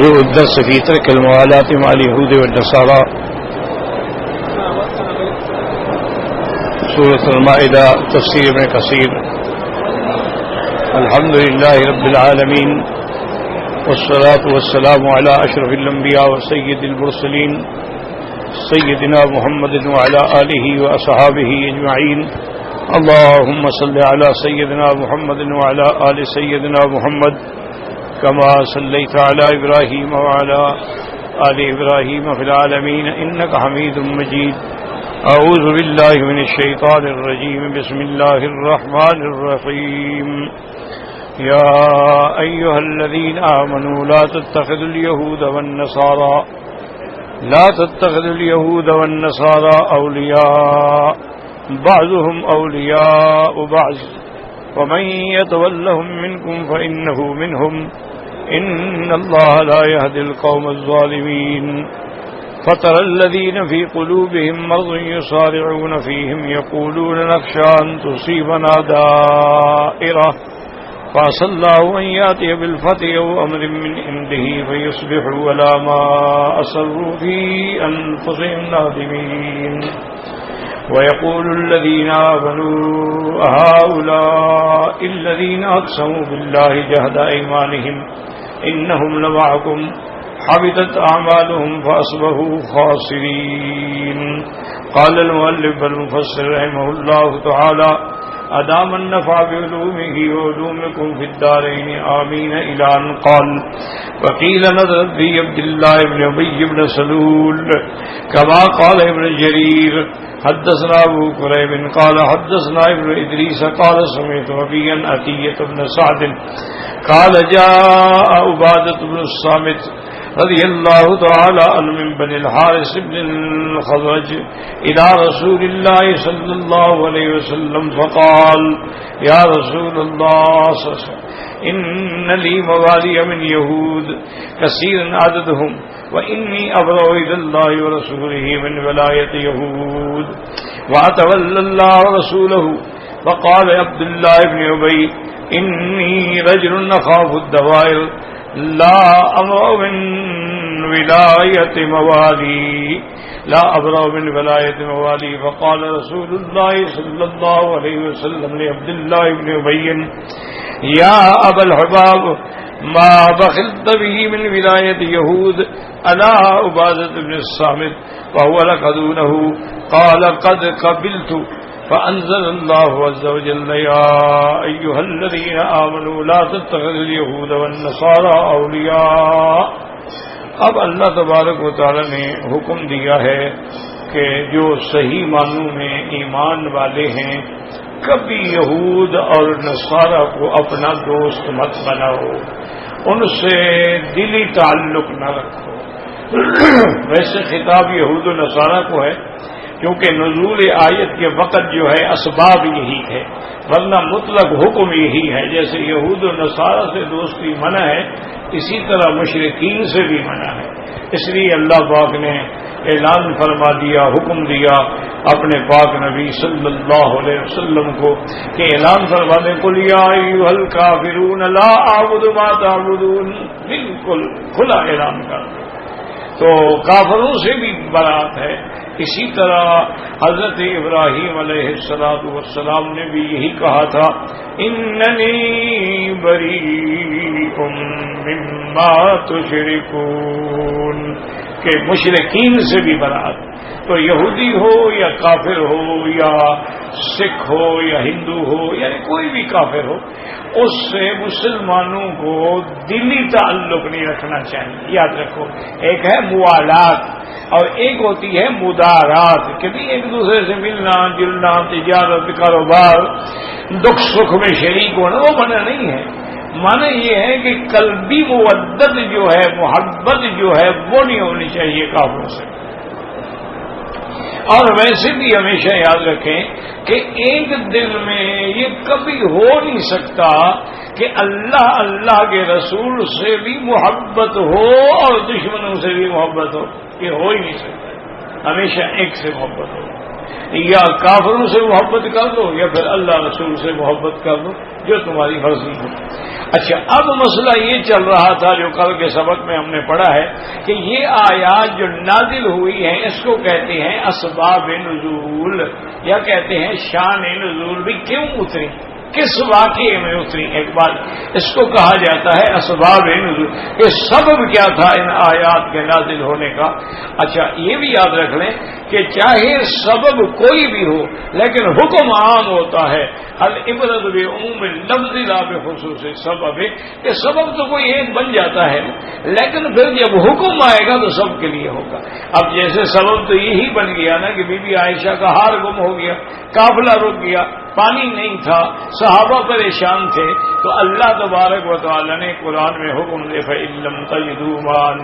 شروع الدرس في ترك الموالاة مع اليهود والنصارى. سورة المائدة تفسير ابن كثير. الحمد لله رب العالمين والصلاة والسلام على أشرف الأنبياء وسيد المرسلين سيدنا محمد وعلى آله وأصحابه أجمعين. اللهم صل على سيدنا محمد وعلى آل سيدنا محمد كما صليت على إبراهيم وعلى آل إبراهيم في العالمين إنك حميد مجيد. أعوذ بالله من الشيطان الرجيم. بسم الله الرحمن الرحيم. يا أيها الذين آمنوا لا تتخذوا اليهود والنصارى أولياء بعضهم أولياء بعض ومن يتولهم منكم فإنه منهم إن الله لا يهدي القوم الظالمين. فترى الذين في قلوبهم مرض يصارعون فيهم يقولون نخشى أن تصيبنا دائرة فعسى الله أن يأتي بالفتح أو أمر من عنده فيصبحوا على ما أصروا في أنفسهم نادمين. ويقول الذين آمنوا هؤلاء الذين أقسموا بالله جهد أيمانهم إنهم لمعكم حبطت أعمالهم فأصبحوا خاسرين. قال المؤلف المفسر رحمه الله تعالى أدام النفع بعلومه وعلومكم في الدارين آمين إلى أن قال وقيل نظرت في عبد الله بن أبي بن سلول كما قال ابن جرير حدثنا أبو كريب قال حدثنا ابن إدريس قال سمعت أبيا عطية بن سعد قال جاء عبادة بن الصامت رضي الله تعالى عنه من بني الحارث بن الخزرج إلى رسول الله صلى الله عليه وسلم فقال يا رسول الله إن لي موالي من يهود كثير عددهم وإني أبرأ إلى الله ورسوله من ولاية يهود وأتولى الله ورسوله. فقال عبد الله بن أبي إني رجل أخاف الدوائر لا أبرأ من ولاية موالي. فقال رسول الله صلى الله عليه وسلم لعبد الله بن أبي يا أبا الحباب ما بخلت به من ولاية يهود ألا عبادة بن الصامت وهو لك دونه. قال قد قبلت. فأنزل الله عز وجل يا أيها الذين آمنوا لا تتخذوا اليهود والنصارى أولياء. اب اللہ تبارک و تعالی نے حکم دیا ہے کہ جو صحیح معنوں میں ایمان والے ہیں کبھی یہود اور نصارہ کو اپنا دوست مت بناؤ، ان سے دلی تعلق نہ رکھو. ویسے خطاب یہود و نصارہ کو ہے کیونکہ نزول آیت کے وقت جو ہے اسباب یہی ہے، ورنہ مطلق حکم یہی ہے. جیسے یہود و نصارہ سے دوستی منع ہے اسی طرح مشرکین سے بھی منع ہے. اس لیے اللہ پاک نے اعلان فرما دیا، حکم دیا اپنے پاک نبی صلی اللہ علیہ وسلم کو کہ اعلان فرما دیں قل یا ایھا الکافرون لا اعبد ما تعبدون. بالکل کھلا اعلان کر دیں. تو کافروں سے بھی برات ہے. اسی طرح حضرت ابراہیم علیہ السلام نے بھی یہی کہا تھا اننی بریء مما تشرکون، کہ مشرکین سے بھی برات. تو یہودی ہو یا کافر ہو یا سکھ ہو یا ہندو ہو یعنی کوئی بھی کافر ہو، اس سے مسلمانوں کو دلی تعلق نہیں رکھنا چاہیے. یاد رکھو ایک ہے موالات اور ایک ہوتی ہے مدارات، کہ ایک دوسرے سے ملنا جلنا، تجارت کاروبار، دکھ سکھ میں شریک ہونا، وہ منع نہیں ہے. معنی یہ ہے کہ قلبی مودت جو ہے، محبت جو ہے وہ نہیں ہونی چاہیے کافروں سے. اور ویسے بھی ہمیشہ یاد رکھیں کہ ایک دل میں یہ کبھی ہو نہیں سکتا کہ اللہ کے رسول سے بھی محبت ہو اور دشمنوں سے بھی محبت ہو. یہ ہو ہی نہیں سکتا. ہمیشہ ایک سے محبت ہو. یا کافروں سے محبت کر دو یا پھر اللہ رسول سے محبت کر دو جو تمہاری مرضی ہو. اچھا، اب مسئلہ یہ چل رہا تھا جو کل کے سبق میں ہم نے پڑھا ہے کہ یہ آیات جو نازل ہوئی ہیں اس کو کہتے ہیں اسباب نزول، یا کہتے ہیں شان نزول. بھی کیوں اتری، کس واقعے میں اتری، ایک بات اس کو کہا جاتا ہے اسباب نزول، کہ سبب کیا تھا ان آیات کے نازل ہونے کا. اچھا، یہ بھی یاد رکھ لیں کہ چاہے سبب کوئی بھی ہو لیکن حکم عام ہوتا ہے. العبرت بعموم اللفظ لا بخصوص سبب، کہ سبب تو کوئی ایک بن جاتا ہے لیکن پھر جب حکم آئے گا تو سب کے لیے ہوگا. اب جیسے سبب تو یہی بن گیا نا کہ بی بی عائشہ کا ہار گم ہو گیا، قافلہ رک گیا، پانی نہیں تھا، صحابہ پریشان تھے، تو اللہ تبارک و تعالی نے قرآن میں حکم دے فَإِن لَّمْ تَجِدُوا مَاءً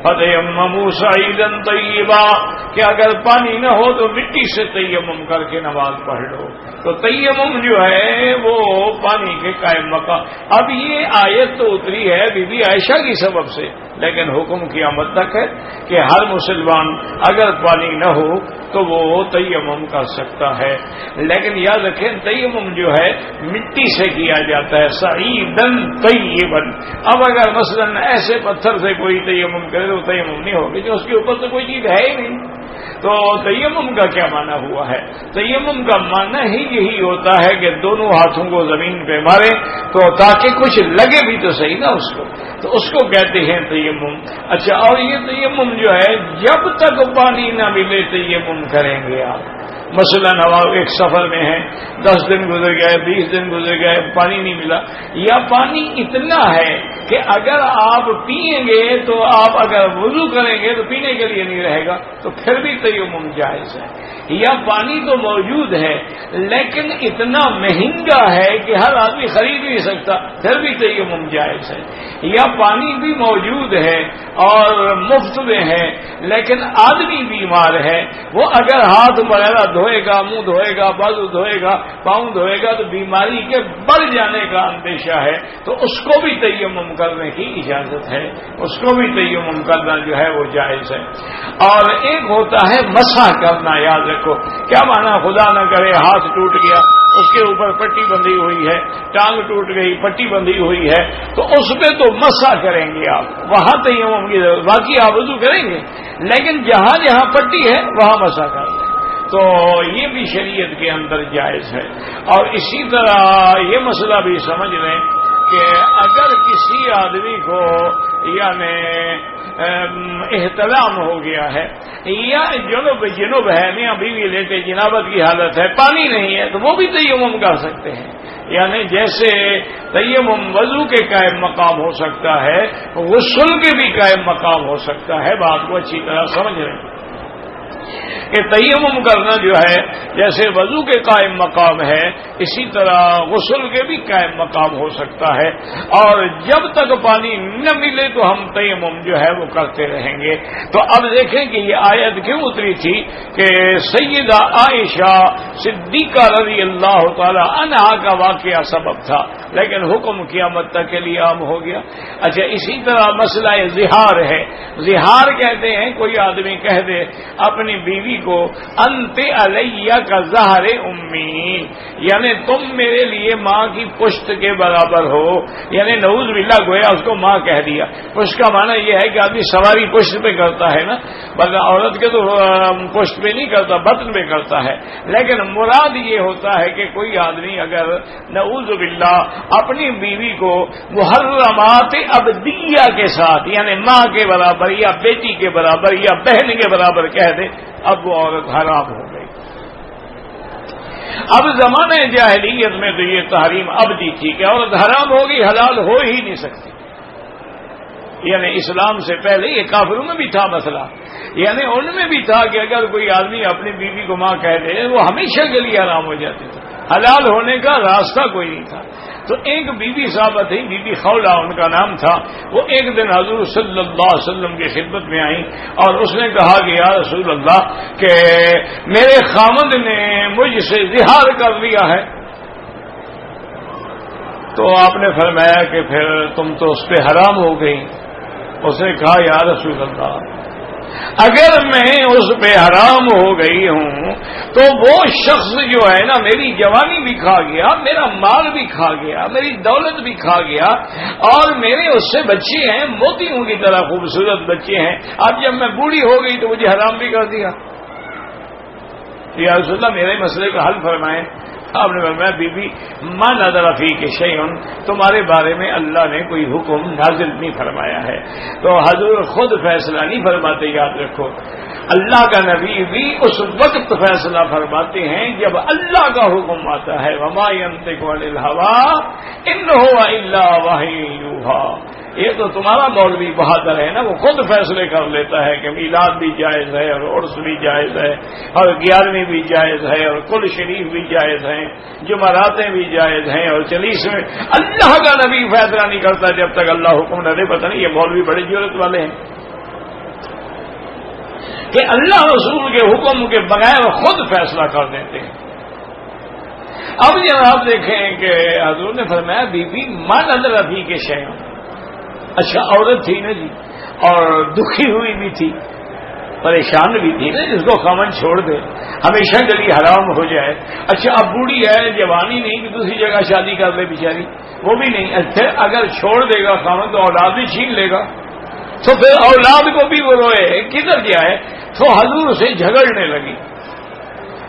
فَتَيَمَّمُوا صَعِيدًا طَيِّبًا، کہ اگر پانی نہ ہو تو مٹی سے تیمم کر کے نماز پڑھ لو. تو تیمم جو ہے وہ پانی کے قائم مقام. اب یہ آیت تو اتری ہے بی بی عائشہ کی سبب سے، لیکن حکم قیامت تک ہے کہ ہر مسلمان اگر پانی نہ ہو تو وہ تیمم کر سکتا ہے. لیکن یاد رکھیں تیمم جو ہے مٹی سے کیا جاتا ہے، صعیدن طیبن. اب اگر مثلا ایسے پتھر سے کوئی تیمم کرے تو تیمم نہیں ہوگی، جو اس کے اوپر تو کوئی چیز ہے ہی نہیں. تو تیمم کا کیا معنی ہوا ہے؟ تیمم کا معنی ہی یہی ہوتا ہے کہ دونوں ہاتھوں کو زمین پہ مارے تو تاکہ کچھ لگے بھی تو صحیح نا اس کو، تو اس کو کہتے ہیں تیمم. اچھا، اور یہ تیمم جو ہے جب تک پانی نہ ملے تیمم کریں گے آپ. مثلا آپ ایک سفر میں ہیں، 10 دن گزر گئے، 20 دن گزر گئے، پانی نہیں ملا، یا پانی اتنا ہے کہ اگر آپ پیئیں گے تو آپ اگر وضو کریں گے تو پینے کے لیے نہیں رہے گا، تو پھر بھی تیمم جائز ہے. یا پانی تو موجود ہے لیکن اتنا مہنگا ہے کہ ہر آدمی خرید نہیں سکتا، پھر بھی تیمم جائز ہے. یا پانی بھی موجود ہے اور مفت میں ہے لیکن آدمی بیمار ہے، وہ اگر ہاتھ وغیرہ دھوئے گا، منہ دھوئے گا، بازو دھوئے گا، پاؤں دھوئے گا تو بیماری کے بڑھ جانے کا اندیشہ ہے، تو اس کو بھی تیمم کرنے کی اجازت ہے، اس کو بھی تیمم کرنا جو ہے وہ جائز ہے. اور ایک ہوتا ہے مسح کرنا. یاد رکھو کیا معنی، خدا نہ کرے ہاتھ ٹوٹ گیا، اس کے اوپر پٹی بندھی ہوئی ہے، ٹانگ ٹوٹ گئی، پٹی بندھی ہوئی ہے، تو اس پہ تو مسح کریں گے آپ، وہاں تیمم کی ضرورت، باقی آپ وضو کریں گے لیکن جہاں جہاں پٹی ہے وہاں مسح کر لیں. تو یہ بھی شریعت کے اندر جائز ہے. اور اسی طرح یہ مسئلہ بھی سمجھ لیں کہ اگر کسی آدمی کو یعنی احتلام ہو گیا ہے یا جنوب ہے، میاں بیوی لیٹے جنابت کی حالت ہے، پانی نہیں ہے، تو وہ بھی تیمم کر سکتے ہیں. یعنی جیسے تیمم وضو کے قائم مقام ہو سکتا ہے، غسل کے بھی قائم مقام ہو سکتا ہے. بات کو اچھی طرح سمجھ رہے ہیں کہ تیمم کرنا جو ہے جیسے وضو کے قائم مقام ہے، اسی طرح غسل کے بھی قائم مقام ہو سکتا ہے. اور جب تک پانی نہ ملے تو ہم تیمم جو ہے وہ کرتے رہیں گے. تو اب دیکھیں کہ یہ آیت کیوں اتری تھی کہ سیدہ عائشہ صدیقہ رضی اللہ تعالی عنہا کا واقعہ سبب تھا، لیکن حکم قیامت تک کے لیے عام ہو گیا. اچھا، اسی طرح مسئلہ زہار ہے. زہار کہتے ہیں کوئی آدمی کہہ دے اپنی بیوی کو انت علیہ کا زہر امی، یعنی تم میرے لیے ماں کی پشت کے برابر ہو، یعنی نعوذ باللہ گویا اس کو ماں کہہ دیا. پشت کا معنی یہ ہے کہ آدمی سواری پشت پہ کرتا ہے نا، بلکہ عورت کے تو پشت پہ نہیں کرتا، بطن پہ کرتا ہے. لیکن مراد یہ ہوتا ہے کہ کوئی آدمی اگر نعوذ باللہ اپنی بیوی کو محرمات ابدیہ کے ساتھ یعنی ماں کے برابر یا بیٹی کے برابر یا بہن کے برابر کہہ دے، اب وہ عورت حرام ہو گئی. اب زمانے جاہلیت میں تو یہ تحریم ابدی تھی کہ عورت حرام ہوگی، حلال ہو ہی نہیں سکتی. یعنی اسلام سے پہلے یہ کافروں میں بھی تھا مسئلہ، یعنی ان میں بھی تھا کہ اگر کوئی آدمی اپنی بیوی کو ماں کہہ دے وہ ہمیشہ کے لیے حرام ہو جاتی تھی، حلال ہونے کا راستہ کوئی نہیں تھا. تو ایک بی بی صاحبہ تھی، بی بی خولہ ان کا نام تھا. وہ ایک دن حضور صلی اللہ علیہ وسلم کی خدمت میں آئیں اور اس نے کہا کہ یا رسول اللہ کہ میرے خامند نے مجھ سے زہار کر لیا ہے. تو آپ نے فرمایا کہ پھر تم تو اس پہ حرام ہو گئی. اس نے کہا یا رسول اللہ اگر میں اس پہ حرام ہو گئی ہوں تو وہ شخص جو ہے نا میری جوانی بھی کھا گیا، میرا مال بھی کھا گیا، میری دولت بھی کھا گیا، اور میرے اس سے بچے ہیں موتیوں کی طرح خوبصورت بچے ہیں، اب جب میں بوڑھی ہو گئی تو مجھے حرام بھی کر دیا۔ یا رسول اللہ میرے مسئلے کا حل فرمائیں۔ آپ نے فرمایا بی بی ما نظر فیک شیء، تمہارے بارے میں اللہ نے کوئی حکم نازل نہیں فرمایا ہے، تو حضور خود فیصلہ نہیں فرماتے، یاد رکھو اللہ کا نبی بھی اس وقت فیصلہ فرماتے ہیں جب اللہ کا حکم آتا ہے۔ وما ينطق عن الهوى ان هو الا وحی یوحی۔ یہ تو تمہارا مولوی بہادر ہے نا، وہ خود فیصلے کر لیتا ہے کہ میلاد بھی جائز ہے اور عرس بھی جائز ہے اور 11ویں بھی جائز ہے اور کل شریف بھی جائز ہیں، جمعراتیں بھی جائز ہیں اور 40ویں۔ اللہ کا نبی فیصلہ نہیں کرتا جب تک اللہ حکم نہ دے۔ پتہ نہیں یہ مولوی بڑی جرات والے ہیں کہ اللہ رسول کے حکم کے بغیر خود فیصلہ کر دیتے ہیں۔ اب جناب دیکھیں کہ حضور نے فرمایا بی بی ما نظر فیک شیء، اچھا عورت تھی نا جی، اور دکھی ہوئی بھی تھی، پریشان بھی تھی نا، جس کو خامن چھوڑ دے ہمیشہ کے لیے حرام ہو جائے۔ اچھا اب بوڑھی ہے، جوانی نہیں کہ دوسری جگہ شادی کر لے بیچاری، وہ بھی نہیں۔ اچھا اگر چھوڑ دے گا خامن تو اولاد بھی چھین لے گا، تو پھر اولاد کو بھی وہ روئے کدھر کیا ہے، تو حضور سے جھگڑنے لگی،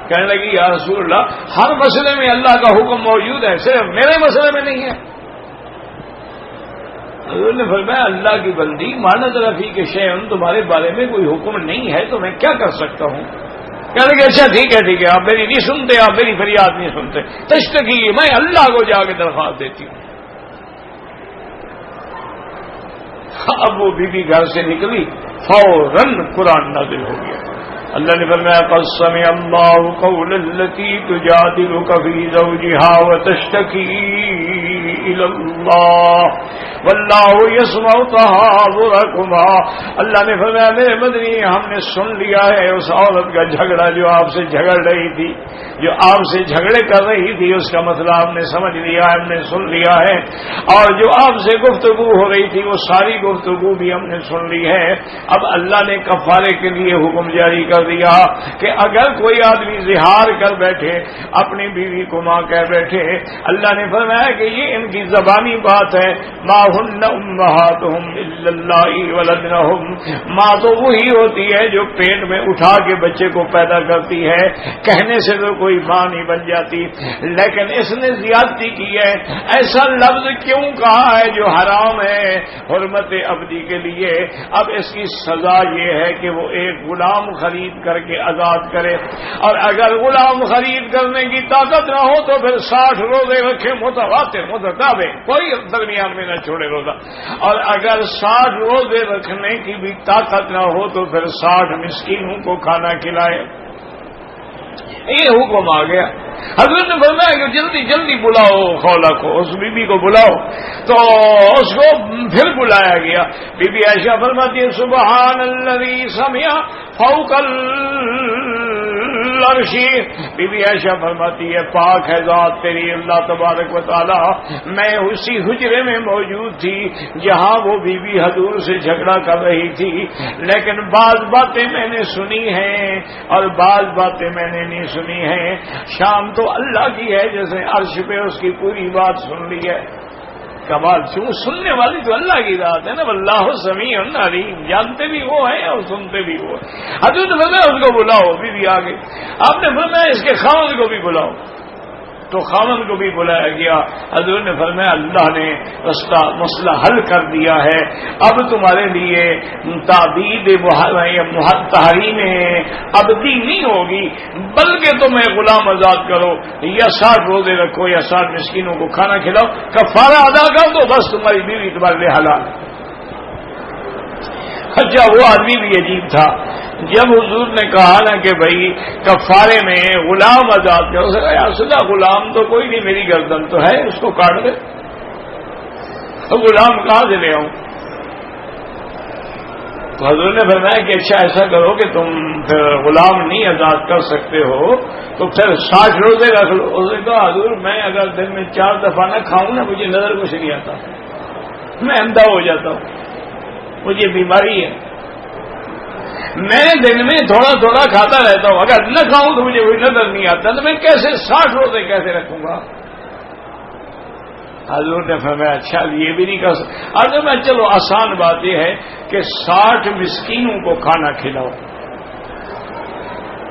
کہنے لگی یا رسول اللہ ہر مسئلے میں اللہ کا حکم موجود ہے، صرف میرے مسئلے میں نہیں ہے۔ حضور نے فرمایا اللہ کی بندی ما نظر فیک شیء، تمہارے بارے میں کوئی حکم نہیں ہے تو میں کیا کر سکتا ہوں؟ کہنے لگے اچھا ٹھیک ہے آپ میری نہیں سنتے، آپ میری فریاد نہیں سنتے، تشتکی میں اللہ کو جا کے درخواست دیتی ہوں۔ اب وہ بی بی گھر سے نکلی، فوراً قرآن نازل ہو گیا۔ اللہ نے فرمایا قد سمع اللہ قول التی تجادلک فی زوجہا وتشتکی الی اللہ واللہ یسمع تحاورکما۔ اللہ نے فرمایا میرے مدنی ہم نے سن لیا ہے اس عورت کا جھگڑا جو آپ سے جھگڑ رہی تھی، جو آپ سے جھگڑے کر رہی تھی، اس کا مسئلہ ہم نے سمجھ لیا ہے، ہم نے سن لیا ہے، اور جو آپ سے گفتگو ہو رہی تھی وہ ساری گفتگو بھی ہم نے سن لی ہے۔ اب اللہ نے کفارے کے لیے حکم جاری کر دیا کہ اگر کوئی آدمی زہار کر بیٹھے، اپنی بیوی کو ماں کہہ بیٹھے، اللہ نے فرمایا کہ یہ ان کی زبانی بات ہے، ما ہن امہاتہم الا اللہ ولدنہم، ماں تو وہی ہوتی ہے جو پیٹ میں اٹھا کے بچے کو پیدا کرتی ہے، کہنے سے تو کوئی ماں نہیں بن جاتی، لیکن اس نے زیادتی کی ہے، ایسا لفظ کیوں کہا ہے جو حرام ہے حرمت ابدی کے لیے۔ اب اس کی سزا یہ ہے کہ وہ ایک غلام خرید کر کے آزاد کرے، اور اگر غلام خرید کرنے کی طاقت نہ ہو تو پھر 60 روزے رکھے متواتر متتابع، کوئی درمیان میں نہ چھوڑے روزہ، اور اگر 60 روزے رکھنے کی بھی طاقت نہ ہو تو پھر 60 مسکینوں کو کھانا کھلائے۔ یہ حکم آ گیا۔ حضرت نے فرمایا کہ جلدی جلدی بلاؤ خولا کو، اس بی بی کو بلاؤ، تو اس کو پھر بلایا گیا۔ بی بی عائشہ فرماتی ہے سبحان الذی سمع فوق العرش، بی بی عائشہ فرماتی ہے پاک ہے ذات تیری اللہ تبارک و تعالی، میں اسی حجرے میں موجود تھی جہاں وہ بی بی حضور سے جھگڑا کر رہی تھی، لیکن بعض باتیں میں نے سنی ہیں اور بعض باتیں میں نے نہیں سنی ہیں۔ شام تو اللہ کی ہے، جیسے عرش پہ اس کی پوری بات سن لی ہے۔ کمال، کیوں سننے والی تو اللہ کی ذات ہے نا، واللہ سمیع علیم، جانتے بھی وہ ہیں اور سنتے بھی وہ ہیں۔ حضرت نے فرمایا اس کو بلاؤ، بیوی آ گئی۔ آپ نے فرمایا اس کے خاوند کو بھی بلاؤ، تو خاوند کو بھی بلایا گیا۔ حضرت نے فرمایا اللہ نے مسئلہ حل کر دیا ہے، اب تمہارے لیے تعبید تحریم ابدی نہیں ہوگی، بلکہ تمہیں غلام آزاد کرو یا 60 روزے رکھو یا 60 مسکینوں کو کھانا کھلاؤ، کفارہ ادا کر دو، بس تمہاری بیوی تمہارے لیے حلال ہے۔ اچھا وہ آدمی بھی عجیب تھا، جب حضور نے کہا نا کہ بھائی کفارے میں غلام آزاد کرو، یا غلام تو کوئی نہیں، میری گردن تو ہے، اس کو کاٹ دے، تو غلام کہاں سے لے آؤں؟ تو حضور نے فرمایا کہ اچھا ایسا کرو کہ تم پھر غلام نہیں آزاد کر سکتے ہو تو پھر 60 روزے رکھ لو۔ اس نے کہا حضور میں اگر دن میں 4 دفعہ نہ کھاؤں نا مجھے نظر کچھ نہیں آتا، میں اندھا ہو جاتا ہوں، مجھے بیماری ہے۔ میں دن میں تھوڑا تھوڑا کھاتا رہتا ہوں، اگر نہ کھاؤں تو مجھے کوئی نظر نہیں آتا، تو میں کیسے 60 روزے کیسے رکھوں گا؟ حضور نے فرمایا اچھا یہ بھی نہیں کر سکتا۔ حضرت میں چلو آسان بات یہ ہے کہ 60 مسکینوں کو کھانا کھلاؤ۔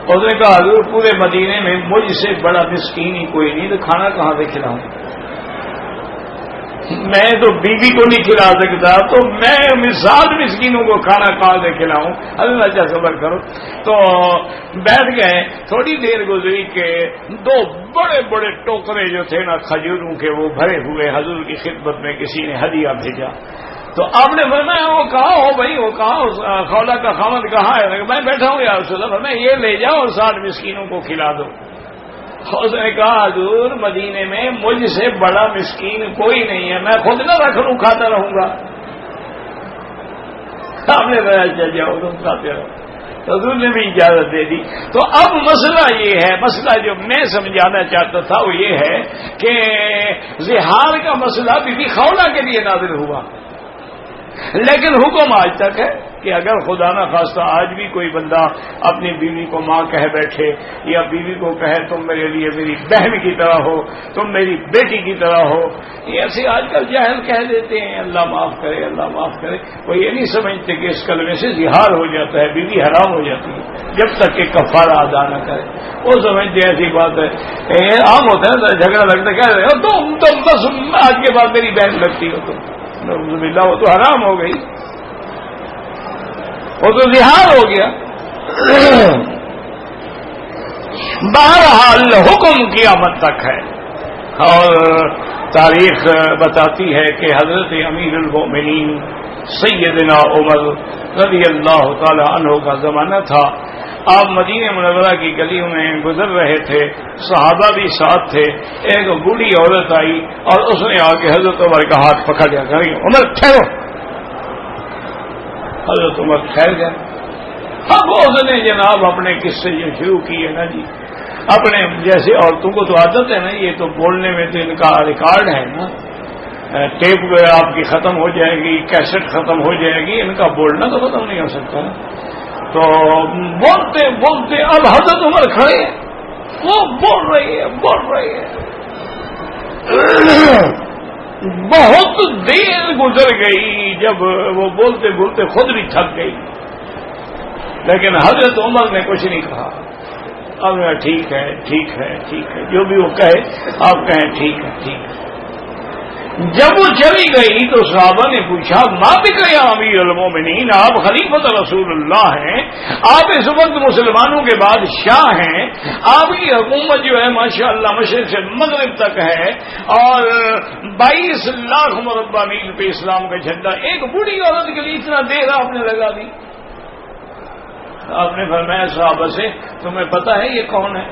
اس نے کہا حضور پورے مدینے میں مجھ سے بڑا مسکین ہی کوئی نہیں، تو کھانا کہاں سے کھلاؤں؟ میں تو بیوی کو نہیں کھلا سکتا، تو میں 60 مسکینوں کو کھانا کہاں سے کھلاؤں؟ اللہ اچھا صبر کرو۔ تو بیٹھ گئے، تھوڑی دیر گزری کہ 2 بڑے بڑے ٹوکرے جو تھے نا کھجوروں کے وہ بھرے ہوئے حضور کی خدمت میں کسی نے ہدیہ بھیجا۔ تو آپ نے فرمایا وہ کہاں ہو بھائی، وہ کہاں ہو خولا کا خامد کہاں ہے؟ میں بیٹھا ہوں یا رسول اللہ، فرمایا یہ لے جاؤ اور 60 مسکینوں کو کھلا دو۔ اس نے کہا حضور مدینے میں مجھ سے بڑا مسکین کوئی نہیں ہے، میں خود نہ رکھ لوں کھاتا رہوں گا۔ آپ نے کہا چل جاؤ تم کھاتے رہو، حضور نے بھی اجازت دے دی۔ تو اب مسئلہ یہ ہے، مسئلہ جو میں سمجھانا چاہتا تھا وہ یہ ہے کہ زہار کا مسئلہ بی بی خولہ کے لیے نازل ہوا، لیکن حکم آج تک ہے کہ اگر خدا نہ خواستہ آج بھی کوئی بندہ اپنی بیوی کو ماں کہہ بیٹھے یا بیوی کو کہے تم میرے لیے میری بہن کی طرح ہو، تم میری بیٹی کی طرح ہو، یہ ایسے آج کل جاہل کہہ دیتے ہیں اللہ معاف کرے اللہ معاف کرے، وہ یہ نہیں سمجھتے کہ اس کلمے سے زہار ہو جاتا ہے، بیوی حرام ہو جاتی ہے جب تک کہ کفارہ ادا نہ کرے۔ وہ سمجھتے ایسی بات ہے، عام ہوتا ہے جھگڑا لگتا ہے، کہہ رہے ہو تم بس آج کے بعد میری بہن لگتی ہو تم، وہ تو حرام ہو گئی، وہ تو زہار ہو گیا۔ بہرحال حکم قیامت تک ہے، اور تاریخ بتاتی ہے کہ حضرت امیر المومنین سیدنا عمر رضی اللہ تعالی عنہ کا زمانہ تھا۔ آپ مدینہ منورہ کی گلیوں میں گزر رہے تھے، صحابہ بھی ساتھ تھے، ایک بوڑھی عورت آئی اور اس نے آ کے حضرت عمر کا ہاتھ پکڑ لیا، کہ عمر ٹھہرو۔ حضرت عمر ٹھہر گئے۔ اب اس نے جناب اپنے قصے جو شروع کیے نا جی، اپنے جیسے عورتوں کو تو عادت ہے نا، یہ تو بولنے میں تو ان کا ریکارڈ ہے نا، ٹیپ آپ کی ختم ہو جائے گی، کیسٹ ختم ہو جائے گی، ان کا بولنا تو ختم نہیں ہو سکتا نا۔ تو بولتے بولتے اب حضرت عمر کھڑے ہیں، وہ بول رہی ہے بہت دیر گزر گئی، جب وہ بولتے بولتے خود بھی تھک گئی، لیکن حضرت عمر نے کچھ نہیں کہا۔ اب ٹھیک ہے ٹھیک ہے ٹھیک ہے، جو بھی وہ کہے آپ کہیں ٹھیک ہے ٹھیک ہے۔ جب وہ چلی گئی تو صحابہ نے پوچھا ماں بھی کہ امیر المومنین، آپ خلیفۃ رسول اللہ ہیں، آپ اس وقت مسلمانوں کے بادشاہ ہیں، آپ کی حکومت جو ہے ماشاءاللہ مشرق سے مغرب تک ہے، اور 22 لاکھ مربع میل پہ اسلام کا جھنڈا، ایک بوڑھی عورت کے لیے اتنا دیر آپ نے لگا دی؟ آپ نے فرمایا صحابہ سے تمہیں پتا ہے یہ کون ہے؟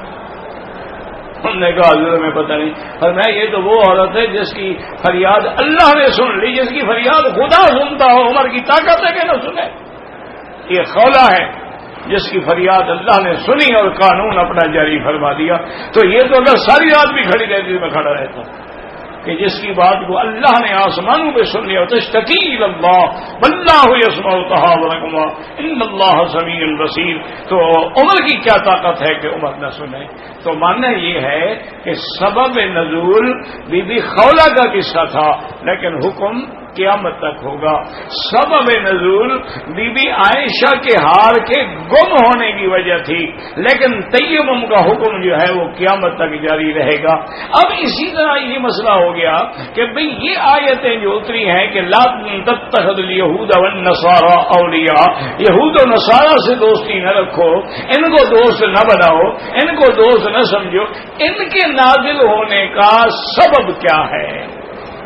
ہم نے کہا حضور میں پتہ نہیں۔ فرمایا یہ تو وہ عورت ہے جس کی فریاد اللہ نے سن لی، جس کی فریاد خدا سنتا ہو، عمر کی طاقت ہے کہ نہ سنے؟ یہ خولہ ہے جس کی فریاد اللہ نے سنی اور قانون اپنا جاری فرما دیا۔ تو یہ تو اگر ساری رات بھی کھڑی رہتی میں کھڑا رہتا کہ جس کی بات کو اللہ نے آسمانوں پہ سن لیا، تشتکی الی اللہ واللہ یسمع تحاورکما ان اللہ سمیع بصیر۔ تو عمر کی کیا طاقت ہے کہ عمر نہ سنے؟ تو ماننا یہ ہے کہ سبب نزول بی بی خولہ کا قصہ تھا، لیکن حکم قیامت تک ہوگا۔ سبب نزول بی بی عائشہ کے ہار کے گم ہونے کی وجہ تھی، لیکن تیمم کا حکم جو ہے وہ قیامت تک جاری رہے گا۔ اب اسی طرح یہ مسئلہ ہو گیا کہ بھئی یہ آیتیں جو اتری ہیں کہ لا تتخذ الیہود والنصارى اولیاء، یہود و نصارہ سے دوستی نہ رکھو، ان کو دوست نہ بناؤ، ان کو دوست نہ سمجھو، ان کے نازل ہونے کا سبب کیا ہے؟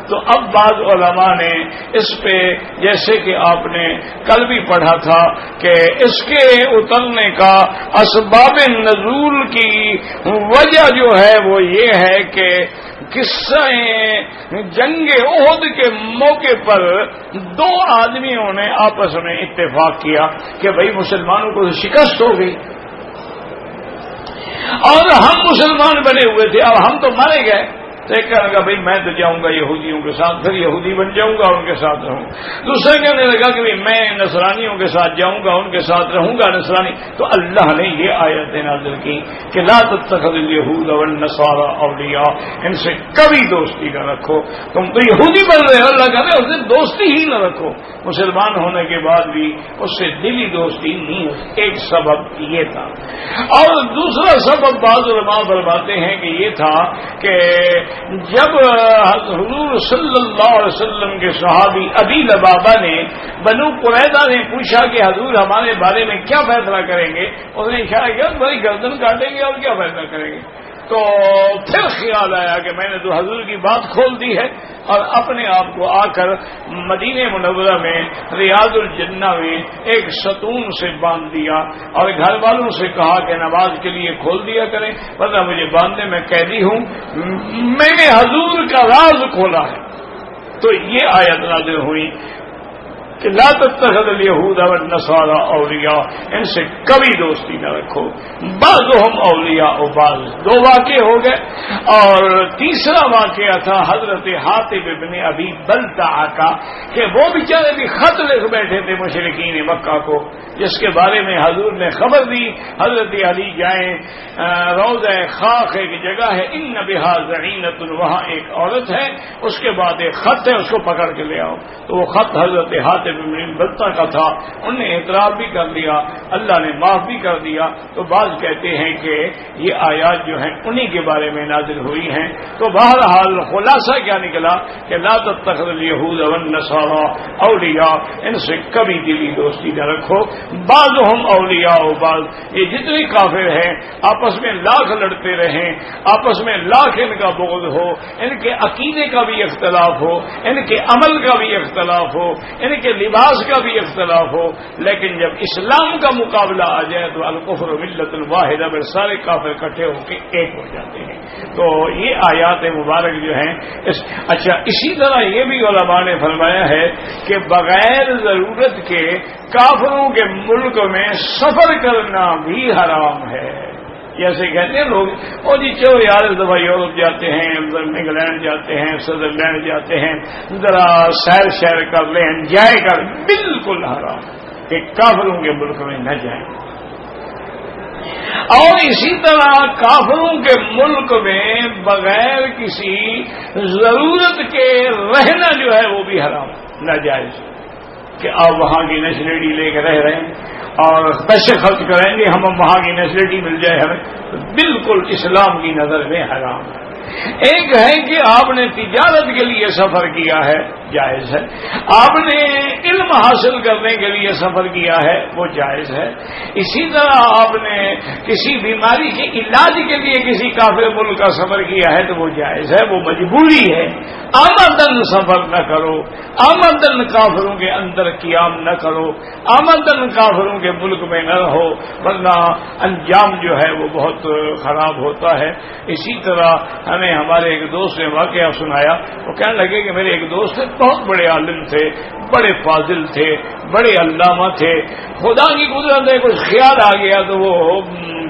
تو اب بعض علماء نے اس پہ، جیسے کہ آپ نے کل بھی پڑھا تھا کہ اس کے اترنے کا اسباب نزول کی وجہ جو ہے وہ یہ ہے کہ قصہ جنگ احد کے موقع پر 2 آدمیوں نے آپس میں اتفاق کیا کہ بھئی مسلمانوں کو شکست ہو گئی اور ہم مسلمان بنے ہوئے تھے، اب ہم تو مارے گئے، تو ایک کہنے لگا بھائی میں تو جاؤں گا یہودیوں کے ساتھ، پھر یہودی بن جاؤں گا ان کے ساتھ رہوں. دوسرا کہنے لگا کہ میں نصرانیوں کے ساتھ جاؤں گا ان کے ساتھ رہوں گا نصرانی. تو اللہ نے یہ آیتیں نازل کی کہ لا تتخذوا اليهود والنصارى اولیاء، ان سے کبھی دوستی نہ رکھو. تم تو یہودی بن رہے ہو، اللہ کہتے ہیں اس سے دوستی ہی نہ رکھو. مسلمان ہونے کے بعد بھی اس سے دلی دوستی نہیں ہو. ایک سبب یہ تھا. اور دوسرا سبب بعض علماء فرماتے ہیں کہ یہ تھا کہ جب حضور صلی اللہ علیہ وسلم کے صحابی ابی لبابہ نے بنو قریظہ نے پوچھا کہ حضور ہمارے بارے میں کیا فیصلہ کریں گے، اس نے اشارہ کیا بڑی گردن کاٹیں گے اور کیا فیصلہ کریں گے. تو پھر خیال آیا کہ میں نے تو حضور کی بات کھول دی ہے، اور اپنے آپ کو آ کر مدینہ منورہ میں ریاض الجنہ میں ایک ستون سے باندھ دیا اور گھر والوں سے کہا کہ نماز کے لیے کھول دیا کریں، ورنہ مجھے باندھنے میں قیدی ہوں. میں نے حضور کا راز کھولا ہے. تو یہ آیت نازل ہوئی کہ لا تتخذوا اليهود والنصارى اولیاء، ان سے کبھی دوستی نہ رکھو. بعضهم اولیاء بعض. دو واقعے ہو گئے. اور تیسرا واقعہ تھا حضرت حاتب بن ابی بلتع کا کہ وہ بیچارے بھی خط لکھ بیٹھے تھے مشرکین مکہ کو، جس کے بارے میں حضور نے خبر دی حضرت علی جائیں روضہ خاک ایک جگہ ہے ان بہا زعینۃ، وہاں ایک عورت ہے، اس کے بعد ایک خط ہے، اس کو پکڑ کے لے آؤ. تو وہ خط حضرت حاتب بلتا کا تھا. انہوں نے اعتراف بھی کر لیا، اللہ نے معاف بھی کر دیا. تو بعض کہتے ہیں کہ یہ آیات جو ہیں انہی کے بارے میں نازل ہوئی ہیں. تو بہرحال خلاصہ کیا نکلا کہ لا تتخذوا اليهود والنصارى اولیاء، ان سے کبھی دلی دوستی نہ رکھو. بعضهم اولیاء بعض. یہ جتنے کافر ہیں آپس میں لاکھ لڑتے رہیں، آپس میں لاکھ ان کا بغض ہو، ان کے عقیدے کا بھی اختلاف ہو، ان کے عمل کا بھی اختلاف ہو، ان کے لباس کا بھی اختلاف ہو، لیکن جب اسلام کا مقابلہ آ جائے تو الکفر ملت الواحدہ میں سارے کافر اکٹھے ہو کے ایک ہو جاتے ہیں. تو یہ آیات مبارک جو ہیں اچھا اسی طرح یہ بھی علماء نے فرمایا ہے کہ بغیر ضرورت کے کافروں کے ملک میں سفر کرنا بھی حرام ہے. جیسے کہتے ہیں لوگ او جی چلو یار اس دفعہ یورپ جاتے ہیں، انگلینڈ جاتے ہیں، سوئٹزرلینڈ جاتے ہیں، ذرا سیر کر لیں، انجوائے کر. بالکل حرام کہ کافروں کے ملک میں نہ جائیں. اور اسی طرح کافروں کے ملک میں بغیر کسی ضرورت کے رہنا جو ہے وہ بھی حرام ناجائز کہ آپ وہاں کی نیشنلٹی لے کے رہ رہے ہیں اور پیسے خرچ کریں گے ہم وہاں کی نیشنلٹی مل جائے ہمیں، بالکل اسلام کی نظر میں حرام ہے. ایک ہے کہ آپ نے تجارت کے لیے سفر کیا ہے، جائز ہے. آپ نے علم حاصل کرنے کے لیے سفر کیا ہے، وہ جائز ہے. اسی طرح آپ نے کسی بیماری کے علاج کے لیے کسی کافر ملک کا سفر کیا ہے تو وہ جائز ہے، وہ مجبوری ہے. آمدن سفر نہ کرو، آمدن کافروں کے اندر قیام نہ کرو، آمدن کافروں کے ملک میں نہ رہو، ورنہ انجام جو ہے وہ بہت خراب ہوتا ہے. اسی طرح ہمیں ہمارے ایک دوست نے واقعہ سنایا. وہ کہنے لگے کہ میرے ایک دوست تھے، بہت بڑے عالم تھے، بڑے فاضل تھے، بڑے علامہ تھے. خدا کی قدرت ہے کچھ خیال آ گیا تو وہ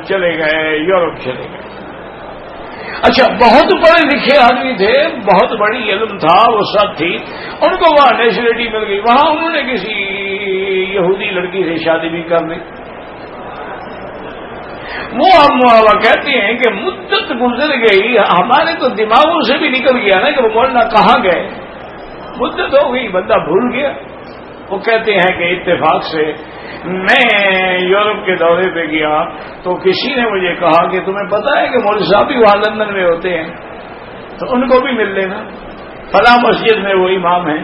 چلے گئے، یورپ چلے گئے. اچھا بہت پڑھے لکھے آدمی تھے، بہت بڑی علم تھا، وہ سب تھی. ان کو وہاں نیشنلٹی مل گئی، وہاں انہوں نے کسی یہودی لڑکی سے شادی بھی کر لی. وہ ہم کہتے ہیں کہ مدت گزر گئی، ہمارے تو دماغوں سے بھی نکل گیا نا کہ وہ مولانا کہاں گئے. مدت ہو گئی، بندہ بھول گیا. وہ کہتے ہیں کہ اتفاق سے میں یورپ کے دورے پہ گیا تو کسی نے مجھے کہا کہ تمہیں پتا ہے کہ مولوی صاحب بھی وہاں لندن میں ہوتے ہیں تو ان کو بھی مل لینا، فلاں مسجد میں وہ امام ہیں.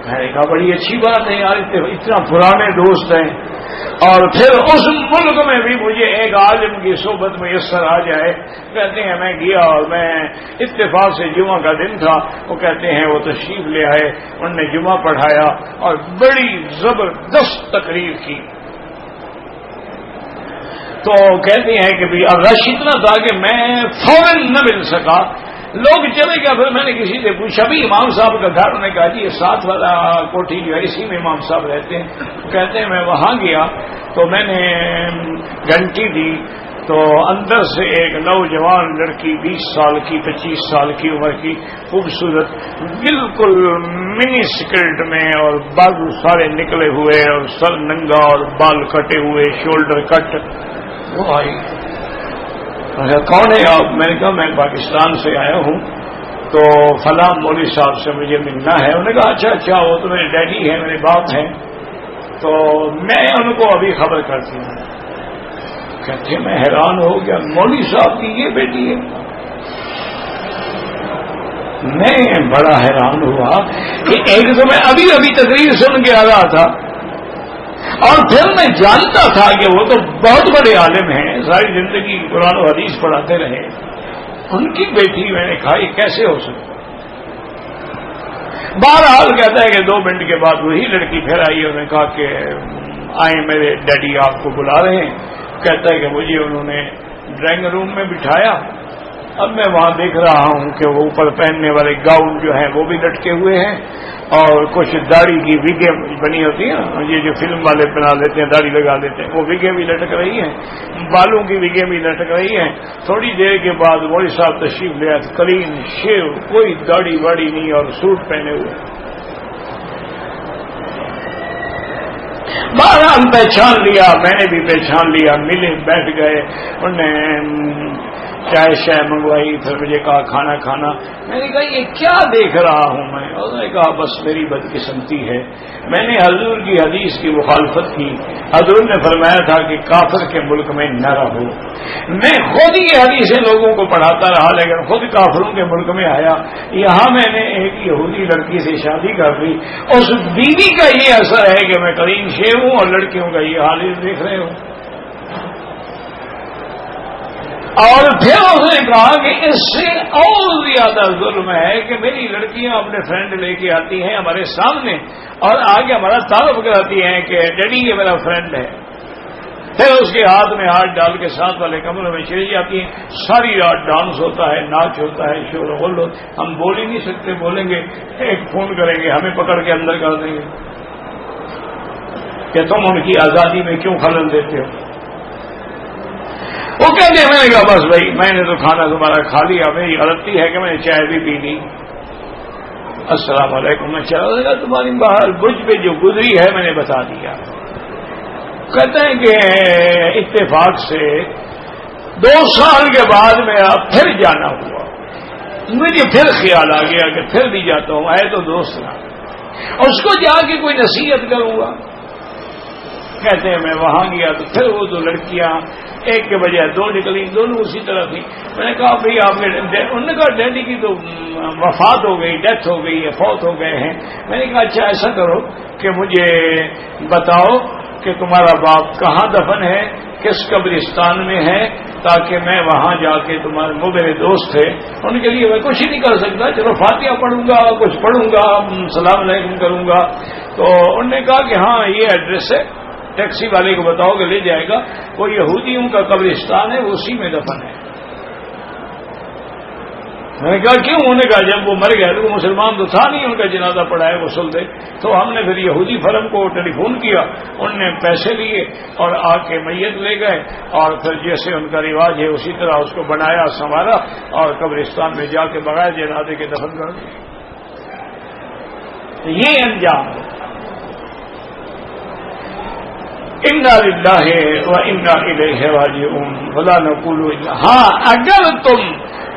میں نے کہا بڑی اچھی بات ہے یار، اتنا پرانے دوست ہیں. اور پھر اس ملک میں بھی مجھے ایک عالم کی صحبت میسر آ جائے. کہتے ہیں میں گیا اور میں اتفاق سے جمعہ کا دن تھا، وہ کہتے ہیں وہ تشریف لے آئے، انہوں نے جمعہ پڑھایا اور بڑی زبردست تقریر کی. تو کہتے ہیں کہ بھی رش اتنا تھا کہ میں فوراً نہ مل سکا، لوگ چلے گئے. پھر میں نے کسی سے پوچھا بھی امام صاحب کا گھر، انہوں نے کہا جی یہ ساتھ والا کوٹھی جو ہے اسی میں امام صاحب رہتے ہیں. کہتے ہیں میں وہاں گیا تو میں نے گھنٹی دی تو اندر سے ایک نوجوان لڑکی 20 سال کی 25 سال کی عمر کی خوبصورت بالکل منی سکرٹ میں اور بازو سارے نکلے ہوئے اور سر ننگا اور بال کٹے ہوئے شولڈر کٹ، وہ آئی. کون ہے آپ؟ میں نے کہا میں پاکستان سے آیا ہوں تو فلاں مولوی صاحب سے مجھے ملنا ہے. انہوں نے کہا اچھا اچھا وہ تو میرے ڈیڈی ہیں، میرے باپ ہیں. تو میں ان کو ابھی خبر کرتی ہوں. کہتے میں حیران ہو گیا، مولوی صاحب کی یہ بیٹی ہے. میں بڑا حیران ہوا کہ ایک تو میں ابھی ابھی تقریر سن کے آ رہا تھا اور پھر میں جانتا تھا کہ وہ تو بہت بڑے عالم ہیں، ساری زندگی قرآن و حدیث پڑھاتے رہے. ان کی بیٹی میں نے کہا یہ کیسے ہو سکتا. بہرحال کہتا ہے کہ 2 منٹ کے بعد وہی لڑکی پھر آئی. انہوں نے کہا کہ آئیں میرے ڈیڈی آپ کو بلا رہے ہیں. کہتا ہے کہ مجھے انہوں نے ڈرائنگ روم میں بٹھایا. اب میں وہاں دیکھ رہا ہوں کہ وہ اوپر پہننے والے گاؤن جو ہیں وہ بھی لٹکے ہوئے ہیں اور کچھ داڑھی کی وگیں بنی ہوتی ہیں، یہ جو فلم والے بنا لیتے ہیں داڑھی لگا لیتے ہیں، وہ وگیں بھی لٹک رہی ہیں، بالوں کی وگیں بھی لٹک رہی ہیں. تھوڑی دیر کے بعد مولوی صاحب تشریف لے آئے، کلین شیو، کوئی داڑھی واڑی نہیں اور سوٹ پہنے ہوئے. بہرحال پہچان لیا، میں نے بھی پہچان لیا. ملے، بیٹھ گئے، انہوں نے چائے شائے منگوائی. پھر مجھے کہا کھانا کھانا. میں نے کہا یہ کیا دیکھ رہا ہوں میں؟ انہوں نے کہا بس میری بدقسمتی ہے، میں نے حضور کی حدیث کی مخالفت کی. حضور نے فرمایا تھا کہ کافر کے ملک میں نہ رہو. میں خود یہ حدیثیں لوگوں کو پڑھاتا رہا لیکن خود کافروں کے ملک میں آیا. یہاں میں نے ایک یہودی لڑکی سے شادی کر لی. اس بیوی کا یہ اثر ہے کہ میں کلین شیو ہوں اور لڑکیوں کا یہ حال دیکھ رہے ہوں. اور پھر اس نے کہا کہ اس سے اور زیادہ ظلم ہے کہ میری لڑکیاں اپنے فرینڈ لے کے آتی ہیں ہمارے سامنے اور آگے ہمارا تعارف کراتی ہیں کہ ڈیڈی یہ میرا فرینڈ ہے. پھر اس کے ہاتھ میں ہاتھ ڈال کے ساتھ والے کمروں میں چلی جاتی ہیں. ساری رات ڈانس ہوتا ہے، ناچ ہوتا ہے، شور و غل ہوتا ہے. ہم بول ہی نہیں سکتے، بولیں گے ایک فون کریں گے ہمیں پکڑ کے اندر کر دیں گے کہ تم ان کی آزادی میں کیوں خلل دیتے ہو. وہ کہتے ہیں میں نے کہا بس بھائی میں نے تو کھانا تمہارا کھا لیا، میری غلطی ہے کہ میں نے چائے بھی پی لی. السلام علیکم. میں چلا گا تمہاری باہر بجھ پہ جو گزری ہے میں نے بتا دیا. کہتے ہیں کہ اتفاق سے 2 سال کے بعد میرا پھر جانا ہوا. مجھے پھر خیال آ گیا کہ پھر بھی جاتا ہوں، آئے تو دوست نہ اس کو جا کے کوئی نصیحت کروں گا. کہتے ہیں میں وہاں گیا تو پھر وہ 2 لڑکیاں ایک کے بجائے 2 نکلی، دونوں اسی طرح تھی. میں نے کہا بھائی آپ نے، انہوں نے کہا ڈیڈی کی تو وفات ہو گئی، ڈیتھ ہو گئی ہے، فوت ہو گئے ہیں. میں نے کہا اچھا ایسا کرو کہ مجھے بتاؤ کہ تمہارا باپ کہاں دفن ہے، کس قبرستان میں ہے، تاکہ میں وہاں جا کے تمہارے وہ میرے دوست تھے ان کے لیے میں کچھ ہی نہیں کر سکتا، چلو فاتحہ پڑھوں گا، کچھ پڑھوں گا، سلام علیکم کروں گا. تو انہوں نے کہا کہ ہاں یہ ایڈریس ہے، ٹیکسی والے کو بتاؤ کہ لے جائے گا. وہ یہودیوں کا قبرستان ہے، وہ اسی میں دفن ہے. میں نے کہا کیوں؟ انہوں نے کہا جب وہ مر گیا تو وہ مسلمان تو تھا نہیں، ان کا جنازہ پڑا ہے غسل دے. تو ہم نے پھر یہودی فرم کو ٹیلی فون کیا، انہوں نے پیسے لیے اور آ کے میت لے گئے اور پھر جیسے ان کا رواج ہے اسی طرح اس کو بنایا سنوارا اور قبرستان میں جا کے بغیر جنازے کے دفن کر دیا. یہ انجام ہے. انا للہ و انا الیہ راجعون ولا نقول الا. ہاں اگر تم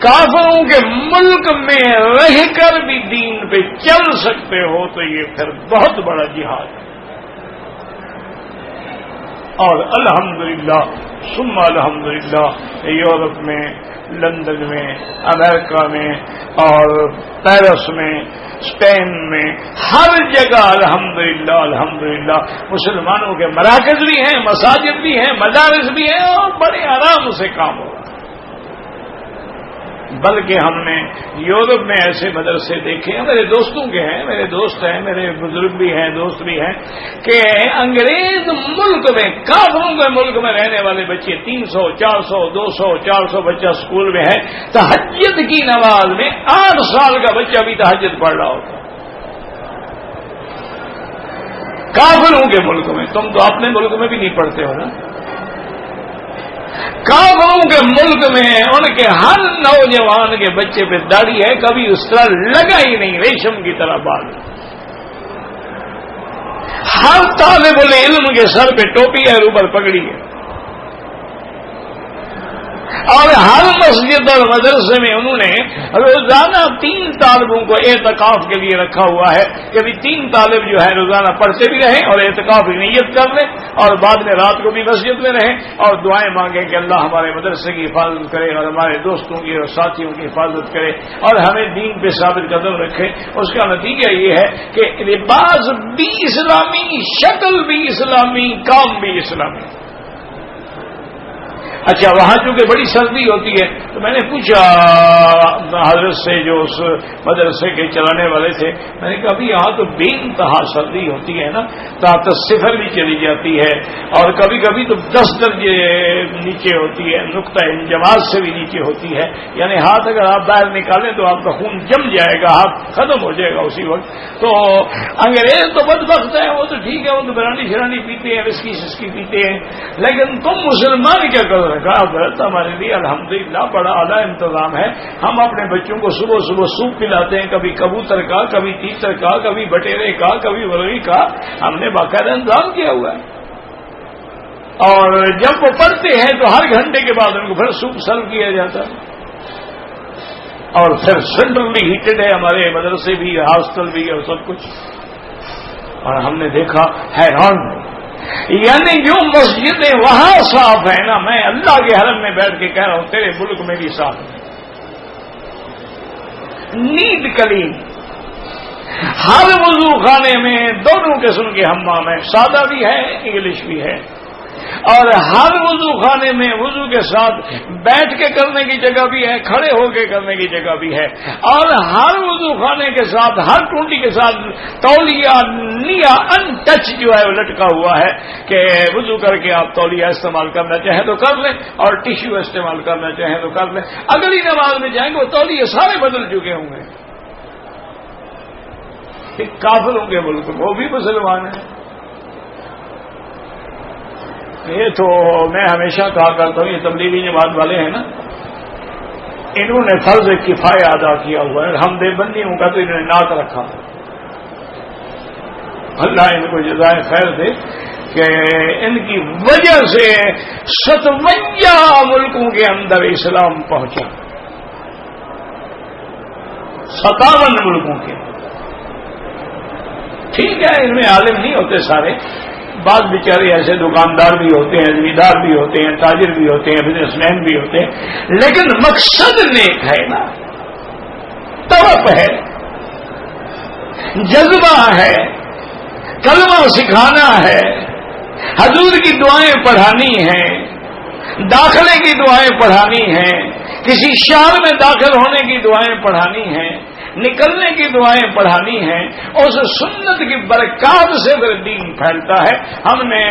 کافروں کے ملک میں رہ کر بھی دین پہ چل سکتے ہو تو یہ پھر بہت بڑا جہاد ہے. اور الحمدللہ ثم الحمدللہ یورپ میں، لندن میں، امریکہ میں اور پیرس میں، اسپین میں، ہر جگہ الحمدللہ الحمدللہ مسلمانوں کے مراکز بھی ہیں، مساجد بھی ہیں، مدارس بھی ہیں اور بڑے آرام سے کام ہو رہا ہے. بلکہ ہم نے یورپ میں ایسے مدرسے دیکھے ہیں، میرے دوستوں کے ہیں، میرے دوست ہیں، میرے بزرگ بھی ہیں، دوست بھی ہیں، کہ انگریز ملک میں، کافروں کے ملک میں رہنے والے بچے 300 400 200 400 بچہ اسکول میں ہے. تہجد کی نماز میں 8 سال کا بچہ بھی تہجد پڑھ رہا ہوتا. کافروں کے ملک میں. تم تو اپنے ملک میں بھی نہیں پڑھتے ہو نا. کافروں کے ملک میں ان کے ہر نوجوان کے بچے پہ داڑھی ہے، کبھی اس طرح لگا ہی نہیں، ریشم کی طرح بال. ہر طالب العلم کے سر پہ ٹوپی ہے، اوپر پگڑی ہے، اور ہر مسجد اور مدرسے میں انہوں نے روزانہ 3 طالبوں کو اعتکاف کے لیے رکھا ہوا ہے کہ بھی 3 طالب جو ہے روزانہ پڑھتے بھی رہیں اور اعتکاف کی نیت کر لیں اور بعد میں رات کو بھی مسجد میں رہیں اور دعائیں مانگیں کہ اللہ ہمارے مدرسے کی حفاظت کرے اور ہمارے دوستوں کی اور ساتھیوں کی حفاظت کرے اور ہمیں دین پہ ثابت قدم رکھے. اس کا نتیجہ یہ ہے کہ لباس بھی اسلامی، شکل بھی اسلامی، کام بھی اسلامی. اچھا، وہاں چونکہ بڑی سردی ہوتی ہے تو میں نے پوچھا حضرت سے جو اس مدرسے کے چلانے والے تھے، میں نے کہا یہاں تو بے انتہا سردی ہوتی ہے نا، تحت صفر بھی چلی جاتی ہے اور کبھی کبھی تو 10 درجے نیچے ہوتی ہے، نقطہ انجماد سے بھی نیچے ہوتی ہے، یعنی ہاتھ اگر آپ باہر نکالیں تو آپ کا خون جم جائے گا، ہاتھ ختم ہو جائے گا اسی وقت. تو انگریز تو بدبخت ہے، وہ تو ٹھیک ہے، وہ تو برانڈی شرانی پیتے ہیں، وسکی سسکی پیتے ہیں، لیکن تم مسلمان کیا کرو؟ ہمارے لیے الحمدللہ بڑا اعلیٰ انتظام ہے. ہم اپنے بچوں کو صبح صبح سوپ پلاتے ہیں، کبھی کبوتر کا، کبھی تیتر کا، کبھی بٹیرے کا، کبھی مرغی کا، ہم نے باقاعدہ انتظام کیا ہوا ہے. اور جب وہ پڑھتے ہیں تو ہر گھنٹے کے بعد ان کو پھر سوپ سرو کیا جاتا ہے. اور پھر سینٹرلی ہیٹڈ ہے ہمارے مدرسے بھی، ہاسٹل بھی اور سب کچھ. اور ہم نے دیکھا حیران، یعنی جو مسجدیں وہاں صاف ہیں نا، میں اللہ کے حرم میں بیٹھ کے کہہ رہا ہوں تیرے ملک میں بھی صاف ہے. نیٹ کلین، ہر وضو خانے میں 2 قسم کے حمام ہیں، سادہ بھی ہے، انگلش بھی ہے، اور ہر وضو خانے میں وضو کے ساتھ بیٹھ کے کرنے کی جگہ بھی ہے، کھڑے ہو کے کرنے کی جگہ بھی ہے، اور ہر وضو خانے کے ساتھ، ہر ٹونٹی کے ساتھ تولیہ نیا ان ٹچ جو ہے وہ لٹکا ہوا ہے کہ وضو کر کے آپ تولیہ استعمال کرنا چاہیں تو کر لیں اور ٹیشو استعمال کرنا چاہیں تو کر لیں. اگلی نماز میں جائیں گے وہ تولیے سارے بدل چکے ہوں گے. کافروں کے ملک میں وہ بھی مسلمان ہیں. یہ تو میں ہمیشہ کہا کرتا ہوں، یہ تبلیغی جماعت والے ہیں نا، انہوں نے فرض کفایہ ادا کیا ہوا ہے. ہم دیوبندیوں کا تو انہوں نے نعت رکھا. اللہ ان کو جزائے خیر دے کہ ان کی وجہ سے 57 ملکوں کے اندر اسلام پہنچا. 57 ملکوں کے. ٹھیک ہے، ان میں عالم نہیں ہوتے سارے، بعض بیچارے ایسے دکاندار بھی ہوتے ہیں، زمیندار بھی ہوتے ہیں، تاجر بھی ہوتے ہیں، بزنس مین بھی ہوتے ہیں، لیکن مقصد نیک ہے نا، طرف ہے، جذبہ ہے، کلمہ سکھانا ہے، حضور کی دعائیں پڑھانی ہیں، داخلے کی دعائیں پڑھانی ہیں، کسی شہر میں داخل ہونے کی دعائیں پڑھانی ہیں، نکلنے کی دعائیں پڑھانی ہیں. اس سنت کی برکات سے پھر دین پھیلتا ہے. ہم نے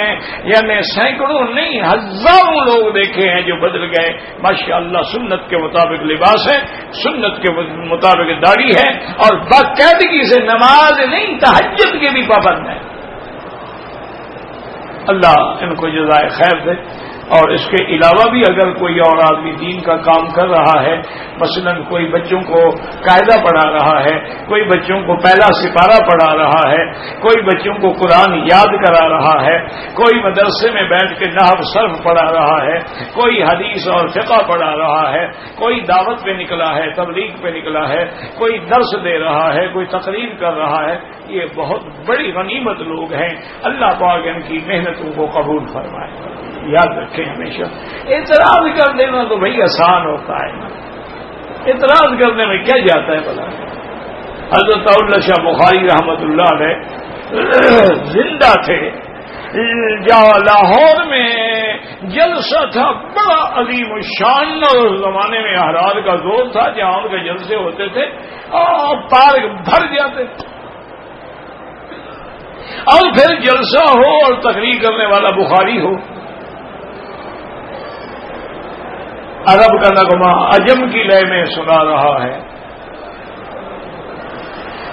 یعنی سینکڑوں نہیں ہزاروں لوگ دیکھے ہیں جو بدل گئے. ماشاءاللہ سنت کے مطابق لباس ہے، سنت کے مطابق داڑھی ہے، اور باقاعدگی سے نماز نہیں تہجد کے بھی پابند ہیں. اللہ ان کو جزائے خیر دے. اور اس کے علاوہ بھی اگر کوئی اور آدمی دین کا کام کر رہا ہے، مثلا کوئی بچوں کو قاعدہ پڑھا رہا ہے، کوئی بچوں کو پہلا سپارہ پڑھا رہا ہے، کوئی بچوں کو قرآن یاد کرا رہا ہے، کوئی مدرسے میں بیٹھ کے نحو صرف پڑھا رہا ہے، کوئی حدیث اور فقہ پڑھا رہا ہے، کوئی دعوت پہ نکلا ہے، تبلیغ پہ نکلا ہے، کوئی درس دے رہا ہے، کوئی تقریر کر رہا ہے، یہ بہت بڑی غنیمت لوگ ہیں. اللہ پاک ان کی محنتوں کو قبول فرمائے. یاد رکھیں ہمیشہ، اعتراض کر دینا تو بھائی آسان ہوتا ہے نا، اعتراض کرنے میں کیا جاتا ہے بلا. حضرت اللہ شاہ بخاری رحمت اللہ علیہ زندہ تھے، لاہور میں جلسہ تھا بڑا عظیم الشان، اور اس زمانے میں احرار کا زور تھا، جہاں ان کے جلسے ہوتے تھے اور پارک بھر جاتے تھے. اور پھر جلسہ ہو اور تقریر کرنے والا بخاری ہو، عرب کا نغمہ عجم کی لے میں سنا رہا ہے،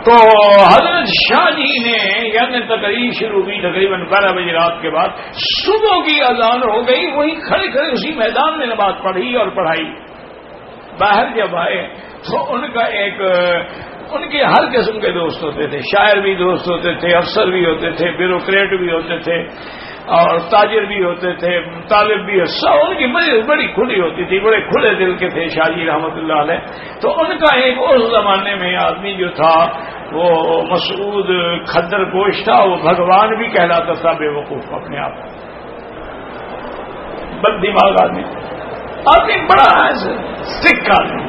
تو حضرت شاہ جی نے یعنی تقریر شروع کی تقریباً 12 بجے رات کے بعد، صبح کی اذان ہو گئی، وہیں کھڑے کھڑے اسی میدان میں نماز پڑھی اور پڑھائی۔ باہر جب آئے تو ان کے ہر قسم کے دوست ہوتے تھے، شاعر بھی دوست ہوتے تھے، افسر بھی ہوتے تھے، بیوروکریٹ بھی ہوتے تھے، اور تاجر بھی ہوتے تھے، طالب بھی، سب ان کی بڑی کھلی ہوتی تھی، بڑے کھلے دل کے تھے شاہ جی رحمۃ اللہ علیہ۔ تو ان کا ایک اس زمانے میں آدمی جو تھا وہ مسعود کھدر گوش تھا، وہ بھگوان بھی کہلاتا تھا، بے وقوف اپنے آپ بد دماغ آدمی بڑا سکھ آدمی۔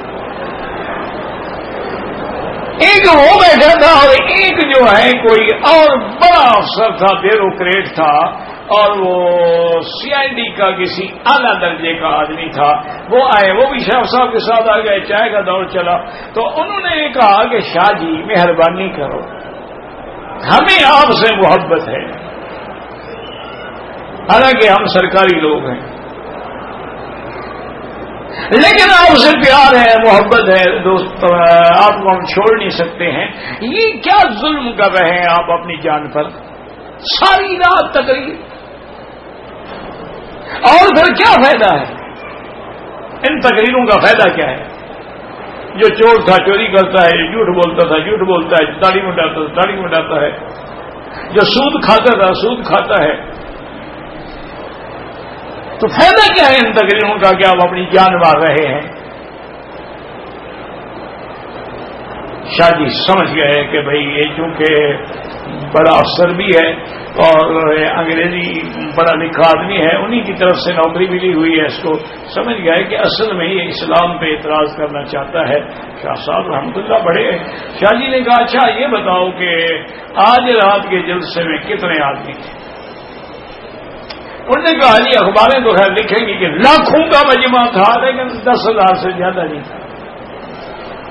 ایک وہ بیٹھا تھا اور ایک جو ہے کوئی اور بڑا افسر تھا، بیوروکریٹ تھا، اور وہ CID کا کسی اعلیٰ درجے کا آدمی تھا۔ وہ آئے، وہ بھی شاہ صاحب کے ساتھ آ گئے، چائے کا دور چلا۔ تو انہوں نے کہا کہ شاہ جی مہربانی کرو، ہمیں آپ سے محبت ہے، حالانکہ ہم سرکاری لوگ ہیں، لیکن آپ سے پیار ہے، محبت ہے، دوست، آپ کو ہم چھوڑ نہیں سکتے ہیں۔ یہ کیا ظلم کر رہے ہیں آپ اپنی جان پر؟ ساری رات تقریر، اور پھر کیا فائدہ ہے ان تقریروں کا؟ فائدہ کیا ہے؟ جو چور تھا چوری کرتا ہے، جو جھوٹ بولتا تھا جھوٹ بولتا ہے، داڑھی منڈاتا تھا داڑھی منڈاتا ہے، جو سود کھاتا تھا سود کھاتا ہے۔ تو فائدہ کیا ہے ان تقریروں کا کہ آپ اپنی جان مار رہے ہیں؟ شاہ جی سمجھ گئے کہ بھئی یہ چونکہ بڑا افسر بھی ہے اور انگریزی پڑھا لکھا آدمی ہے، انہی کی طرف سے نوکری ملی ہوئی ہے، اس کو سمجھ گئے کہ اصل میں یہ اسلام پہ اعتراض کرنا چاہتا ہے۔ شاہ صاحب رحمۃ اللہ بڑے ہیں۔ شاہ جی نے کہا اچھا یہ بتاؤ کہ آج رات کے جلسے میں کتنے آدمی تھے؟ انہوں نے کہا جی اخباریں تو خیر لکھیں گی کہ لاکھوں کا مجمع تھا، لیکن 10,000 سے زیادہ نہیں تھا۔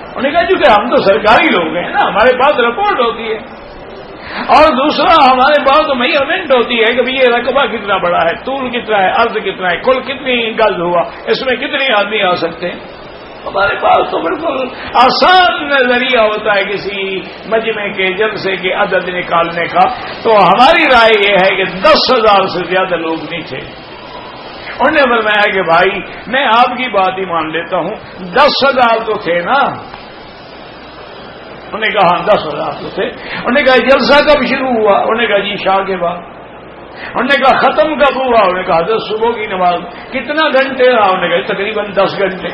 انہوں نے کہا چونکہ ہم تو سرکاری لوگ ہیں نا، ہمارے پاس رپورٹ ہوتی ہے، اور دوسرا ہمارے پاس میجرمنٹ ہوتی ہے کہ یہ رقبہ کتنا بڑا ہے، طول کتنا ہے، عرض کتنا ہے، کل کتنی گز ہوا، اس میں کتنے آدمی آ سکتے ہیں۔ ہمارے پاس تو بالکل آسان ذریعہ ہوتا ہے کسی مجمع کے جلسے کے عدد نکالنے کا۔ تو ہماری رائے یہ ہے کہ 10,000 سے زیادہ لوگ نہیں تھے۔ انہوں نے فرمایا کہ بھائی میں آپ کی بات ہی مان لیتا ہوں، 10,000 تو تھے نا؟ انہوں نے کہا 10,000 تو تھے۔ انہوں نے کہا جلسہ کب شروع ہوا؟ انہوں نے کہا جی شاہ کے بعد۔ انہوں نے کہا ختم کب ہوا؟ انہوں نے کہا حضرت صبح کی نماز۔ کتنا گھنٹے رہا؟ انہوں نے کہا تقریباً 10 گھنٹے۔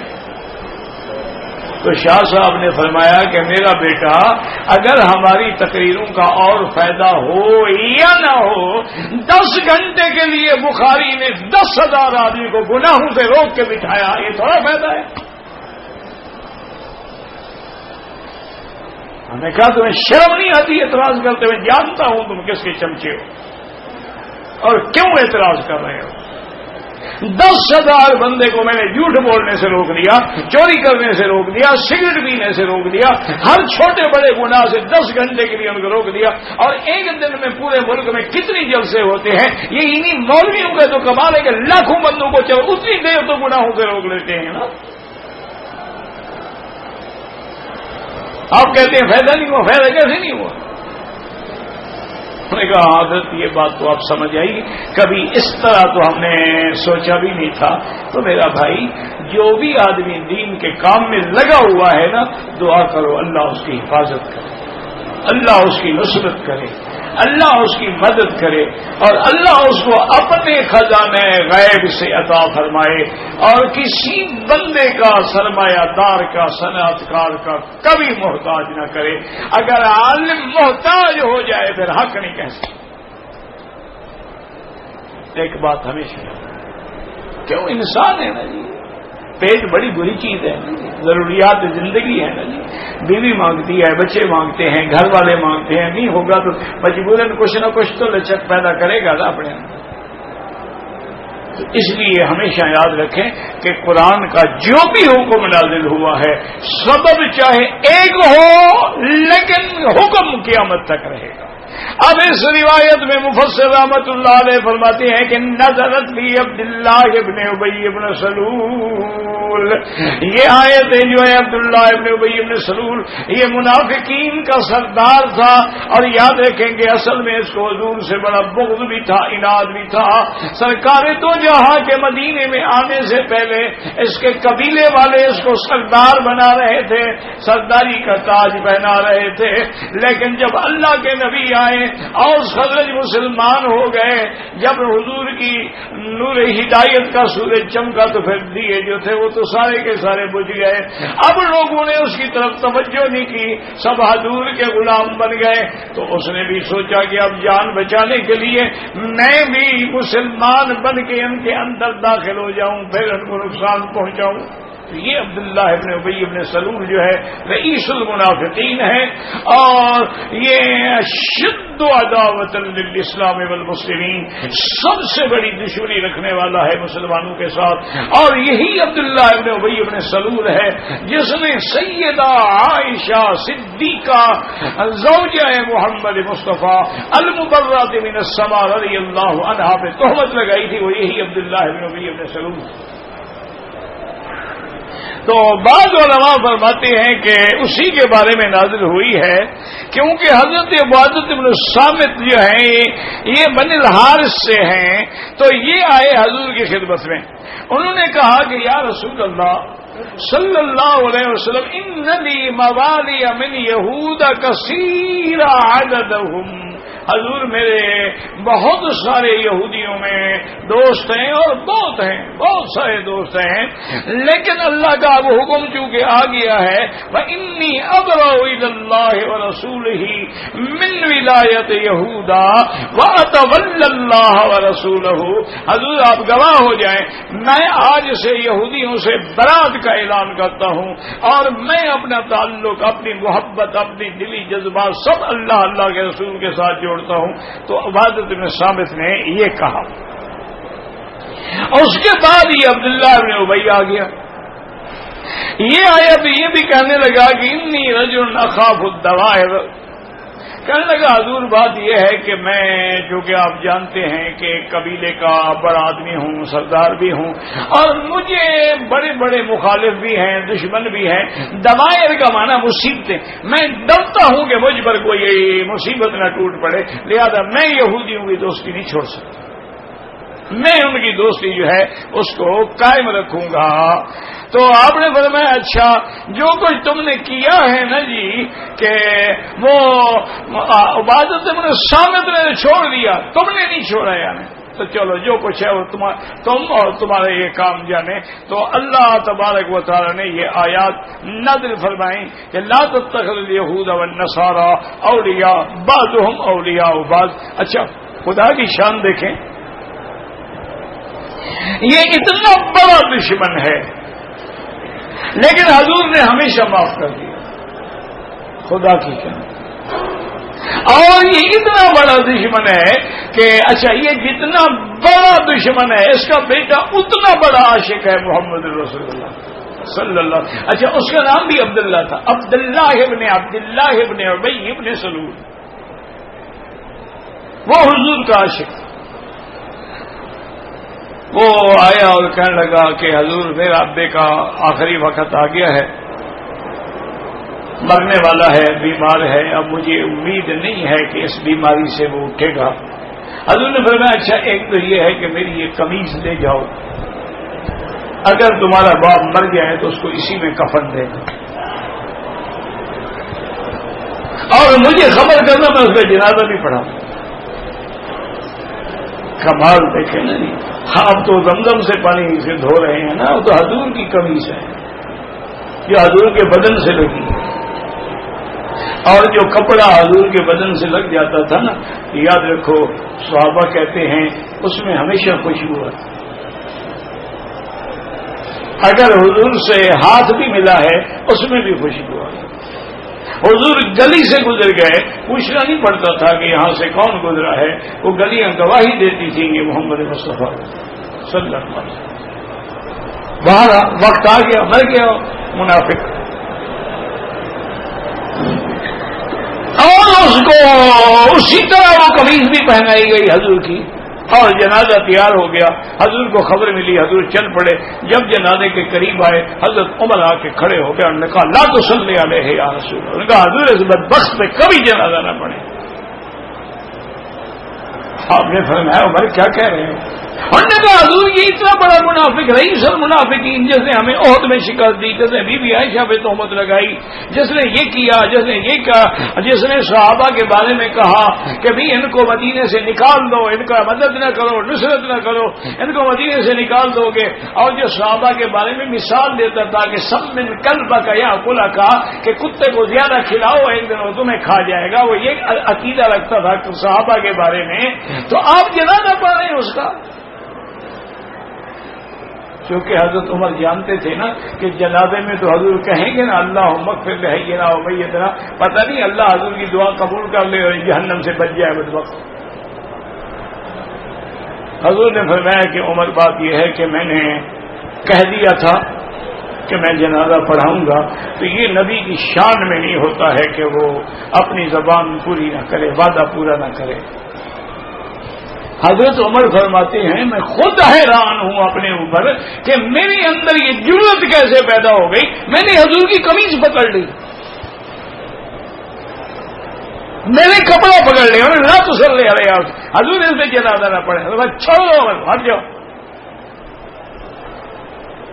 تو شاہ صاحب نے فرمایا کہ میرا بیٹا اگر ہماری تقریروں کا اور فائدہ ہو یا نہ ہو، 10 گھنٹے کے لیے بخاری نے 10,000 آدمی کو گناہوں سے روک کے بٹھایا، یہ تھوڑا فائدہ ہے؟ ہم نے کہا تمہیں شرم نہیں آتی اعتراض کرتے ہوئے؟ جانتا ہوں تم کس کے چمچے ہو اور کیوں اعتراض کر رہے ہو۔ 10,000 بندے کو میں نے جھوٹ بولنے سے روک دیا، چوری کرنے سے روک دیا، سگریٹ پینے سے روک دیا، ہر چھوٹے بڑے گناہ سے 10 گھنٹے کے لیے ان کو روک دیا۔ اور ایک دن میں پورے ملک میں کتنی جلسے ہوتے ہیں؟ یہ انہی مولویوں کا تو کمال ہے کہ لاکھوں بندوں کو چلو اتنی دیر تو گناہوں سے روک لیتے ہیں نا۔ آپ کہتے ہیں فائدہ نہیں ہوا، فائدہ کیسے نہیں ہوا؟ نے کہا حضرت یہ بات تو آپ سمجھ آئی، کبھی اس طرح تو ہم نے سوچا بھی نہیں تھا۔ تو میرا بھائی جو بھی آدمی دین کے کام میں لگا ہوا ہے نا، دعا کرو اللہ اس کی حفاظت کرے، اللہ اس کی نصرت کرے، اللہ اس کی مدد کرے، اور اللہ اس کو اپنے خزانے غیب سے عطا فرمائے، اور کسی بندے کا سرمایہ دار کا صنعت کار کا کبھی محتاج نہ کرے۔ اگر عالم محتاج ہو جائے پھر حق نہیں کہہ سکتے۔ ایک بات ہمیشہ کیوں انسان ہے نا جی، پیٹ بڑی بری چیز ہے، ضروریات زندگی ہے نا جی، بیوی مانگتی ہے، بچے مانگتے ہیں، گھر والے مانگتے ہیں، نہیں ہوگا تو مجبوراً کچھ نہ کچھ تو لچک پیدا کرے گا نا اپنے اندر۔ تو اس لیے ہمیشہ یاد رکھیں کہ قرآن کا جو بھی حکم نازل ہوا ہے سبب چاہے ایک ہو لیکن حکم قیامت تک رہے گا۔ اب اس روایت میں مفسر رحمت اللہ علیہ فرماتے ہیں کہ نزلت فی عبداللہ ابن ابی ابن سلول، یہ آیتیں جو ہے عبداللہ ابن ابی ابن سلول یہ منافقین کا سردار تھا، اور یاد رکھیں گے اصل میں اس کو حضور سے بڑا بغض بھی تھا، عناد بھی تھا۔ سرکار تو جہاں کے مدینے میں آنے سے پہلے اس کے قبیلے والے اس کو سردار بنا رہے تھے، سرداری کا تاج پہنا رہے تھے، لیکن جب اللہ کے نبی آئے اور خزرج مسلمان ہو گئے، جب حضور کی نور ہدایت کا سورج چمکا تو پھر دیے جو تھے وہ تو سارے کے سارے بجھ گئے۔ اب لوگوں نے اس کی طرف توجہ نہیں کی، سب حضور کے غلام بن گئے۔ تو اس نے بھی سوچا کہ اب جان بچانے کے لیے میں بھی مسلمان بن کے ان کے اندر داخل ہو جاؤں، پھر ان کو نقصان پہنچاؤں۔ یہ عبداللہ ابن ابی ابن سلول جو ہے رئیس المنافقین ہے، اور یہ شد عداوت للاسلام والمسلمین، سب سے بڑی دشمنی رکھنے والا ہے مسلمانوں کے ساتھ۔ اور یہی عبداللہ ابن ابی ابن سلول ہے جس نے سیدہ عائشہ صدیقہ زوجہ محمد مصطفیٰ المبررۃ من السماء رضی اللہ عنہا پہ تہمت لگائی تھی، وہ یہی عبداللہ ابن ابی ابن سلول۔ تو بعض علماء فرماتے ہیں کہ اسی کے بارے میں نازل ہوئی ہے، کیونکہ حضرت عبادۃ بن الصامت جو ہیں یہ بنی الحارث سے ہیں، تو یہ آئے حضور کی خدمت میں۔ انہوں نے کہا کہ یا رسول اللہ صلی اللہ علیہ وسلم ان لی موالی من یہود کثیر عددہم، حضور میرے بہت سارے یہودیوں میں دوست ہیں، اور بہت سارے دوست ہیں، لیکن اللہ کا اب حکم چونکہ آ گیا ہے وَإِنِّي أَبْرَأُ إِلَى اللَّهِ وَرَسُولِهِ مِنْ وِلَایَتِ یہودا وَأَتَوَلَّى اللَّهَ وَرَسُولَهُ، حضور آپ گواہ ہو جائیں میں آج سے یہودیوں سے برات کا اعلان کرتا ہوں، اور میں اپنا تعلق، اپنی محبت، اپنی دلی جذبات سب اللہ کے رسول کے ساتھ جوڑتا ہوں۔ تو عبادت بن صامت نے یہ کہا، اور اس کے بعد یہ عبداللہ بن ابی آ گیا، یہ آیا تو یہ بھی کہنے لگا کہ انی رجل اخاف الدوائر، کہنے لگا حضور بات یہ ہے کہ میں جو کہ آپ جانتے ہیں کہ قبیلے کا بڑا آدمی ہوں، سردار بھی ہوں، اور مجھے بڑے بڑے مخالف بھی ہیں، دشمن بھی ہیں۔ دوائر کا معنی مصیبتیں، میں ڈرتا ہوں کہ مجھ پر کوئی مصیبت نہ ٹوٹ پڑے، لہذا میں یہودیوں کی دوستی نہیں چھوڑ سکتا، میں ان کی دوستی جو ہے اس کو قائم رکھوں گا۔ تو آپ نے فرمایا اچھا جو کچھ تم نے کیا ہے نا جی کہ وہ عبادت بن صامت نے چھوڑ دیا، تم نے نہیں چھوڑا یعنی، تو چلو جو کچھ ہے وہ تم اور تمہارے یہ کام جانے۔ تو اللہ تبارک و تعالی نے یہ آیات نازل فرمائیں کہ لا تتخذوا اليهود والنصارى اولیاء بعضهم اولیاء بعض۔ اچھا خدا کی شان دیکھیں، یہ اتنا بڑا دشمن ہے لیکن حضور نے ہمیشہ معاف کر دیا، خدا کی شان۔ اور یہ اتنا بڑا دشمن ہے کہ اچھا یہ جتنا بڑا دشمن ہے اس کا بیٹا اتنا بڑا عاشق ہے محمد رسول اللہ صلی اللہ علیہ وسلم۔ اچھا اس کا نام بھی عبداللہ تھا، عبداللہ ابن ابی ابن سلول، وہ حضور کا عاشق تھا۔ وہ آیا اور کہنے لگا کہ حضور میرا ابے کا آخری وقت آ گیا ہے، مرنے والا ہے، بیمار ہے، اب مجھے امید نہیں ہے کہ اس بیماری سے وہ اٹھے گا۔ حضور نے فرمایا اچھا ایک تو یہ ہے کہ میری یہ قمیص لے جاؤ، اگر تمہارا باپ مر جائے تو اس کو اسی میں کفن دے گا، اور مجھے خبر کرنا میں اس کا جنازہ بھی پڑھاؤں۔ کمال دیکھیں نا جی، آپ تو زمزم سے پانی سے دھو رہے ہیں نا، وہ تو حضور کی قمیص ہے جو حضور کے بدن سے لگی، اور جو کپڑا حضور کے بدن سے لگ جاتا تھا نا، یاد رکھو صحابہ کہتے ہیں اس میں ہمیشہ خوشبو ہے، اگر حضور سے ہاتھ بھی ملا ہے اس میں بھی خوشبو ہے۔ حضور گلی سے گزر گئے، پوچھنا نہیں پڑتا تھا کہ یہاں سے کون گزرا ہے، وہ گلیاں گواہی دیتی تھیں کہ محمد مصطفیٰ صلی اللہ علیہ وسلم۔ باہر وقت آ گیا، مر گیا منافق، اور اس کو اسی طرح وہ قمیض بھی پہنائی گئی حضور کی، اور جنازہ تیار ہو گیا. حضور کو خبر ملی، حضور چل پڑے. جب جنازے کے قریب آئے حضرت عمر آ کے کھڑے ہو گئے، انہوں نے کہا لا تصلی علیہ یا رسول اللہ. انہوں نے کہا حضور اس بدبخت پہ کبھی جنازہ نہ پڑے. آپ نے فرمایا عمر کیا کہہ رہے ہیں؟ انہوں نے کہا حضور یہ اتنا بڑا منافق رئیس المنافقین، جس نے ہمیں عہد میں شکست دی، جس نے بی بی عائشہ پہ تہمت لگائی، جس نے یہ کیا، جس نے یہ کہا، جس نے صحابہ کے بارے میں کہا کہ بھی ان کو مدینے سے نکال دو، ان کا مدد نہ کرو، نصرت نہ کرو، ان کو مدینے سے نکال دو گے. اور جو صحابہ کے بارے میں مثال دیتا تھا کہ سب من کلبک یاکلک کا کہ کتے کو زیادہ کھلاؤ ایک دن وہ تمہیں کھا جائے گا، وہ یہ عقیدہ رکھتا تھا صحابہ کے بارے میں. تو آپ جنازہ پڑھ رہے ہیں اس کا. کیونکہ حضرت عمر جانتے تھے نا کہ جنازے میں تو حضور کہیں گے نا اللہم اغفر لحینا و میتنا، پتہ نہیں اللہ حضور کی دعا قبول کر لے اور جہنم سے بچ جائے بدبخت. حضور نے فرمایا کہ عمر بات یہ ہے کہ میں نے کہہ دیا تھا کہ میں جنازہ پڑھاؤں گا، تو یہ نبی کی شان میں نہیں ہوتا ہے کہ وہ اپنی زبان پوری نہ کرے، وعدہ پورا نہ کرے. حضرت عمر فرماتے ہیں میں خود حیران ہوں اپنے اوپر کہ میرے اندر یہ جرأت کیسے پیدا ہو گئی. میں نے حضور کی قمیض پکڑ لی، میں نے کپڑا پکڑ لیا، انہوں نے لا تصلی علیہ حضور اس میں جنازہ نہ پڑے. چھوڑو عمر، ہٹ جاؤ.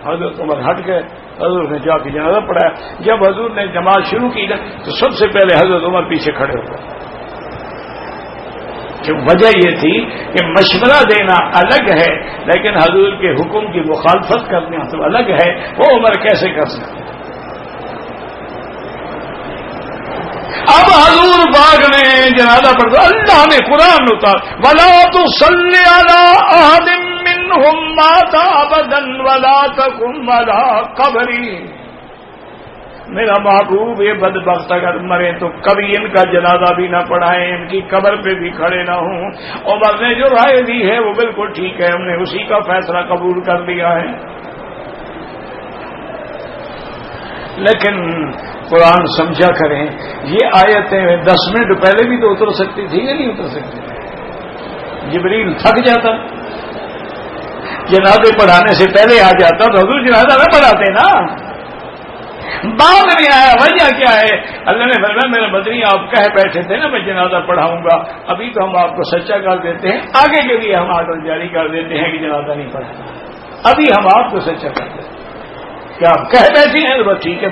حضرت عمر ہٹ گئے. حضور نے جا کے جنازہ پڑھایا. جب حضور نے نماز شروع کی تو سب سے پہلے حضرت عمر پیچھے کھڑے ہو گئے. کہ وجہ یہ تھی کہ مشورہ دینا الگ ہے لیکن حضور کے حکم کی مخالفت کرنا تو الگ ہے. وہ عمر کیسے کر سکتے؟ اب حضور باغ میں جنازہ پڑھتا، اللہ نے قرآن اتار وَلَا تُصَلِّ عَلَىٰ أَحَدٍ مِّنْهُمْ مَاتَ أَبَدًا وَلَا تَقُمْ عَلَىٰ قَبْرِهِ. میرا محبوب یہ بدبخت اگر مرے تو کبھی ان کا جنازہ بھی نہ پڑھائیں، ان کی قبر پہ بھی کھڑے نہ ہوں. عمر نے جو رائے دی ہے وہ بالکل ٹھیک ہے، ہم نے اسی کا فیصلہ قبول کر لیا ہے. لیکن قرآن سمجھا کریں، یہ آیتیں 10 منٹ پہلے بھی تو اتر سکتی تھی یا نہیں اتر سکتی؟ جبریل تھک جاتا، جنازے پڑھانے سے پہلے آ جاتا تو حضور جنازہ نہ پڑھاتے نا. بعد میں آیا، وجہ کیا ہے؟ اللہ نے فرمایا میرے بدری آپ کہہ بیٹھے تھے نا میں جنازہ پڑھاؤں گا، ابھی تو ہم آپ کو سچا کر دیتے ہیں، آگے کے لیے ہم آرڈر جاری کر دیتے ہیں کہ جنازہ نہیں پڑھانا. ابھی ہم آپ کو سچا کر دیتے ہیں کہ آپ کہہ بیٹھے ہیں تو بس ٹھیک ہے.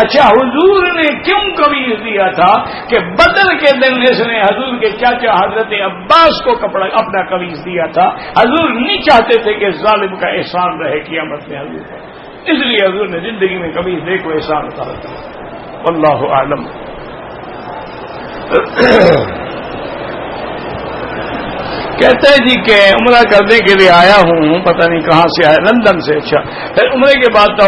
اچھا حضور نے کیوں قمیض دیا تھا کہ بدر کے دن اس نے حضور کے چاچا حضرت عباس کو کپڑا اپنا قمیض دیا تھا. حضور نہیں چاہتے تھے کہ ظالم کا احسان رہے قیامت میں حضور پر، اس لیے حضور نے زندگی میں کبھی دیکھو احسان اتارا تھا. واللہ اعلم. کہتے ہیں جی کہ عمرہ کرنے کے لیے آیا ہوں، پتہ نہیں کہاں سے آیا، لندن سے. اچھا پھر عمرے کے بعد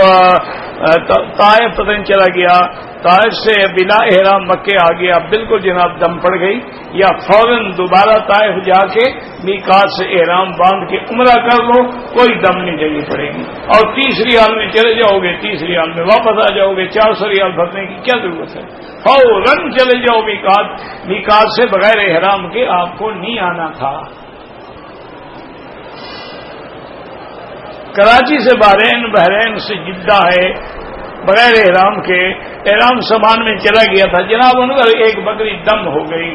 طائف پتہ نہیں چلا گیا، طائف سے بلا احرام مکے آ گیا، بالکل جناب دم پڑ گئی، یا فوراً دوبارہ طائف جا کے میقات سے احرام باندھ کے عمرہ کر لو، کوئی دم نہیں دینی پڑے گی. اور 30 ریال میں چلے جاؤ گے، 30 ریال میں واپس آ جاؤ گے، 400 ریال بھرنے کی کیا ضرورت ہے؟ فوراً چلے جاؤ میقات سے بغیر احرام کے آپ کو نہیں آنا تھا. کراچی سے بحرین، بحرین سے جدہ ہے، بغیر احرام کے احرام سامان میں چلا گیا تھا جناب، ان کا ایک بکری دم ہو گئی،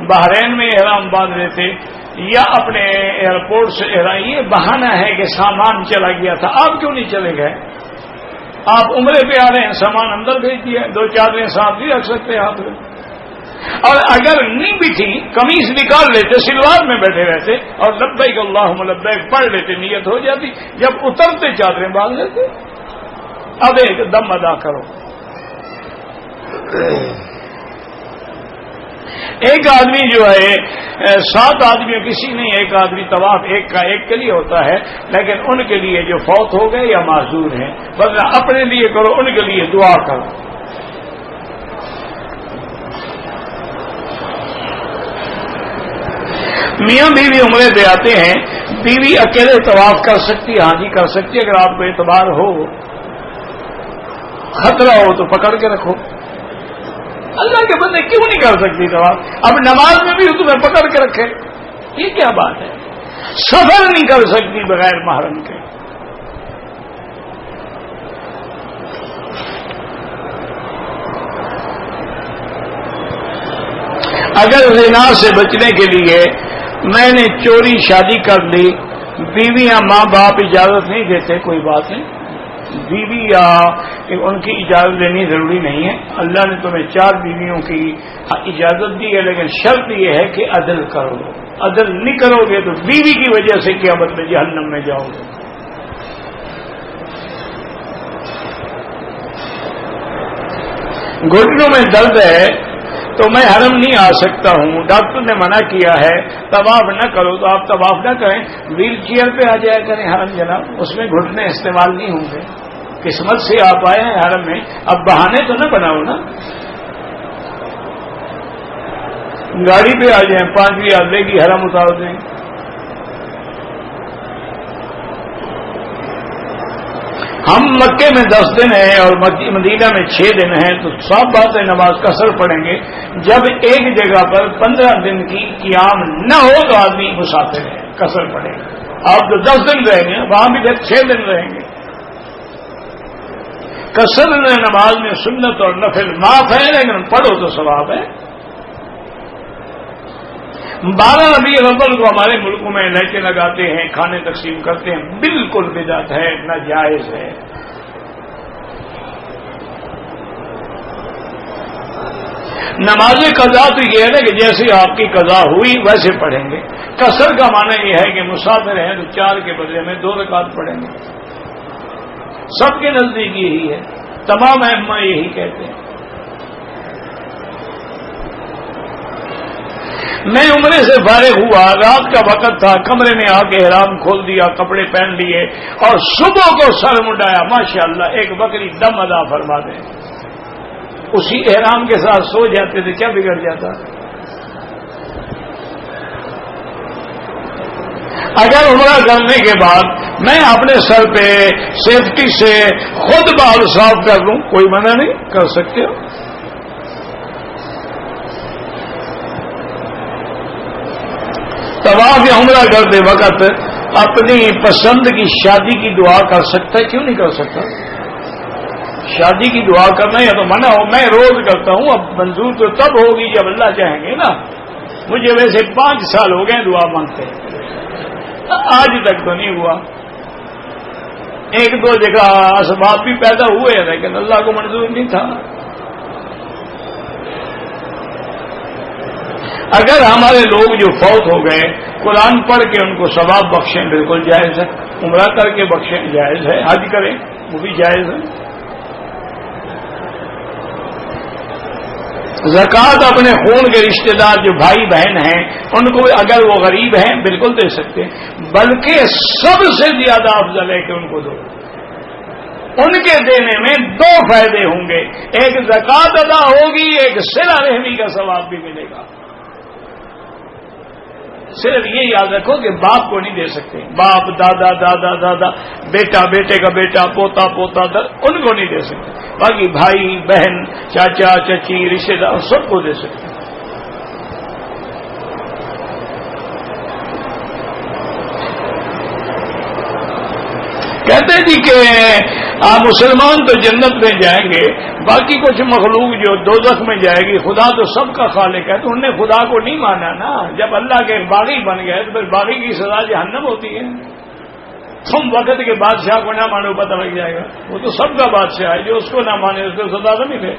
بحرین میں احرام باندھ رہے تھے یا اپنے ایئرپورٹ سے احرام، یہ بہانہ ہے کہ سامان چلا گیا تھا. آپ کیوں نہیں چلے گئے؟ آپ عمرے پہ آ رہے ہیں، سامان اندر بھیج دیا، 2-4 دن ساتھ بھی رکھ سکتے ہیں ہاتھ میں. اور اگر نہیں بھی تھی قمیص نکال لیتے، سلوار میں بیٹھے رہتے اور لبیک اللہم لبیک پڑھ لیتے، نیت ہو جاتی. جب اترتے چادریں باندھ لیتے. اب ایک دم ادا کرو. ایک آدمی جو ہے 7 آدمیوں کسی نہیں، ایک آدمی طواف ایک کا ایک کے لیے ہوتا ہے، لیکن ان کے لیے جو فوت ہو گئے یا معذور ہیں، ورنہ اپنے لیے کرو، ان کے لیے دعا کرو. میاں بیوی عمرے پہ آتے ہیں، بیوی اکیلے طواف کر سکتی ہے؟ ہاں جی کر سکتی ہے، اگر آپ کو اعتبار ہو، خطرہ ہو تو پکڑ کے رکھو. اللہ کے بندے کیوں نہیں کر سکتی طواف؟ اب نماز میں بھی تمہیں پکڑ کے رکھے، یہ کیا بات ہے؟ سفر نہیں کر سکتی بغیر محرم کے۔ اگر زنا سے بچنے کے لیے میں نے چوری شادی کر لی، بیویاں ماں باپ اجازت نہیں دیتے، کوئی بات نہیں، بیوی یا ان کی اجازت لینی ضروری نہیں ہے۔ اللہ نے تمہیں 4 بیویوں کی اجازت دی ہے، لیکن شرط یہ ہے کہ عدل کرو، عدل نہیں کرو گے تو بیوی کی وجہ سے قیامت میں جہنم میں جاؤ گے۔ گھٹنوں میں درد ہے تو میں حرم نہیں آ سکتا ہوں، ڈاکٹر نے منع کیا ہے طواف نہ کرو، تو آپ طواف نہ کریں، ویل چیئر پہ آ جایا کریں حرم جناب، اس میں گھٹنے استعمال نہیں ہوں گے۔ قسمت سے آپ آئے ہیں حرم میں، اب بہانے تو نہ بناؤ نا، گاڑی پہ آ جائیں، 5 ریال لے گی، حرم اتار دیں۔ ہم مکے میں 10 دن ہیں اور مدینہ میں 6 دن ہیں، تو صاف بات ہے نماز قصر پڑھیں گے۔ جب ایک جگہ پر 15 دن کی قیام نہ ہو تو آدمی مسافر ہے، قصر پڑھے گا۔ آپ تو 10 دن رہیں گے، وہاں بھی 6 دن رہیں گے۔ قصر نماز میں سنت اور نفل معاف ہے، لیکن پڑھو تو ثواب ہے۔ 12 ربیع الاول کو ہمارے ملکوں میں لائٹیں لگاتے ہیں، کھانے تقسیم کرتے ہیں، بالکل بدعت ہے، ناجائز ہے۔ نماز قضا تو یہ ہے نا کہ جیسے آپ کی قضا ہوئی ویسے پڑھیں گے۔ قصر کا معنی یہ ہے کہ مسافر ہیں تو 4 کے بدلے میں 2 رکعت پڑھیں گے۔ سب کے نزدیک یہی ہے، تمام ائمہ یہی کہتے ہیں۔ میں عمرے سے فارغ ہوا، رات کا وقت تھا، کمرے میں آ کے احرام کھول دیا، کپڑے پہن لیے اور صبح کو سر منڈایا، ماشاءاللہ ایک بکری دم ادا فرما دے، اسی احرام کے ساتھ سو جاتے تھے، کیا بگڑ جاتا؟ اگر عمرہ کرنے کے بعد میں اپنے سر پہ سیفٹی سے خود بال صاف کر لوں، کوئی منع نہیں، کر سکتے ہو۔ طواف یا عمرہ کرتے وقت اپنی پسند کی شادی کی دعا کر سکتا ہے، کیوں نہیں کر سکتا؟ شادی کی دعا کرنا یا تو منع ہو، میں روز کرتا ہوں، اب منظور تو تب ہوگی جب اللہ چاہیں گے نا۔ مجھے ویسے 5 سال ہو گئے دعا مانگتے، آج تک تو نہیں ہوا۔ 1-2 جگہ اسباب بھی پیدا ہوئے لیکن اللہ کو منظور نہیں تھا۔ اگر ہمارے لوگ جو فوت ہو گئے قرآن پڑھ کے ان کو ثواب بخشیں، بالکل جائز ہے، عمرہ کر کے بخشیں جائز ہے، حج کریں وہ بھی جائز ہے۔ زکوٰۃ اپنے خون کے رشتہ دار جو بھائی بہن ہیں ان کو اگر وہ غریب ہیں بالکل دے سکتے ہیں، بلکہ سب سے زیادہ افضل ہے کہ ان کو دو۔ ان کے دینے میں 2 فائدے ہوں گے، ایک زکوٰۃ ادا ہوگی، ایک صلہ رحمی کا ثواب بھی ملے گا۔ صرف یہ یاد رکھو کہ باپ کو نہیں دے سکتے، باپ، دادا، دادا دادا، بیٹا، بیٹے کا بیٹا، پوتا، پوتا، ان کو نہیں دے سکتے، باقی بھائی بہن، چاچا چچی، رشتے دار سب کو دے سکتے۔ کہتے جی کہ مسلمان تو جنت میں جائیں گے، باقی کچھ مخلوق جو دوزخ میں جائے گی، خدا تو سب کا خالق ہے، تو انہوں نے خدا کو نہیں مانا نا۔ جب اللہ کے باغی بن گئے تو پھر باغی کی سزا جہنم ہوتی ہے۔ تم وقت کے بادشاہ کو نہ مانو، پتہ لگ جائے گا، وہ تو سب کا بادشاہ ہے، جو اس کو نہ مانے اس کو سزا تو ملے۔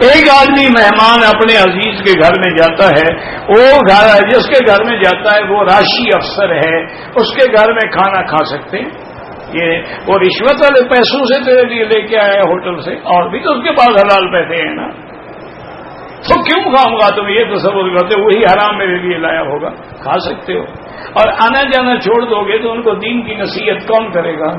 ایک آدمی مہمان اپنے عزیز کے گھر میں جاتا ہے، وہ گھر جس کے گھر میں جاتا ہے وہ راشی افسر ہے، اس کے گھر میں کھانا کھا سکتے ہیں، یہ وہ رشوت والے پیسوں سے تیرے لیے لے کے آیا ہوٹل سے، اور بھی تو اس کے پاس حلال پیسے ہیں نا، تو کیوں کھاؤں گا؟ تم یہ تصور کرتے وہی حرام میرے لیے لایا ہوگا، کھا سکتے ہو۔ اور آنا جانا چھوڑ دو گے تو ان کو دین کی نصیحت کون کرے گا؟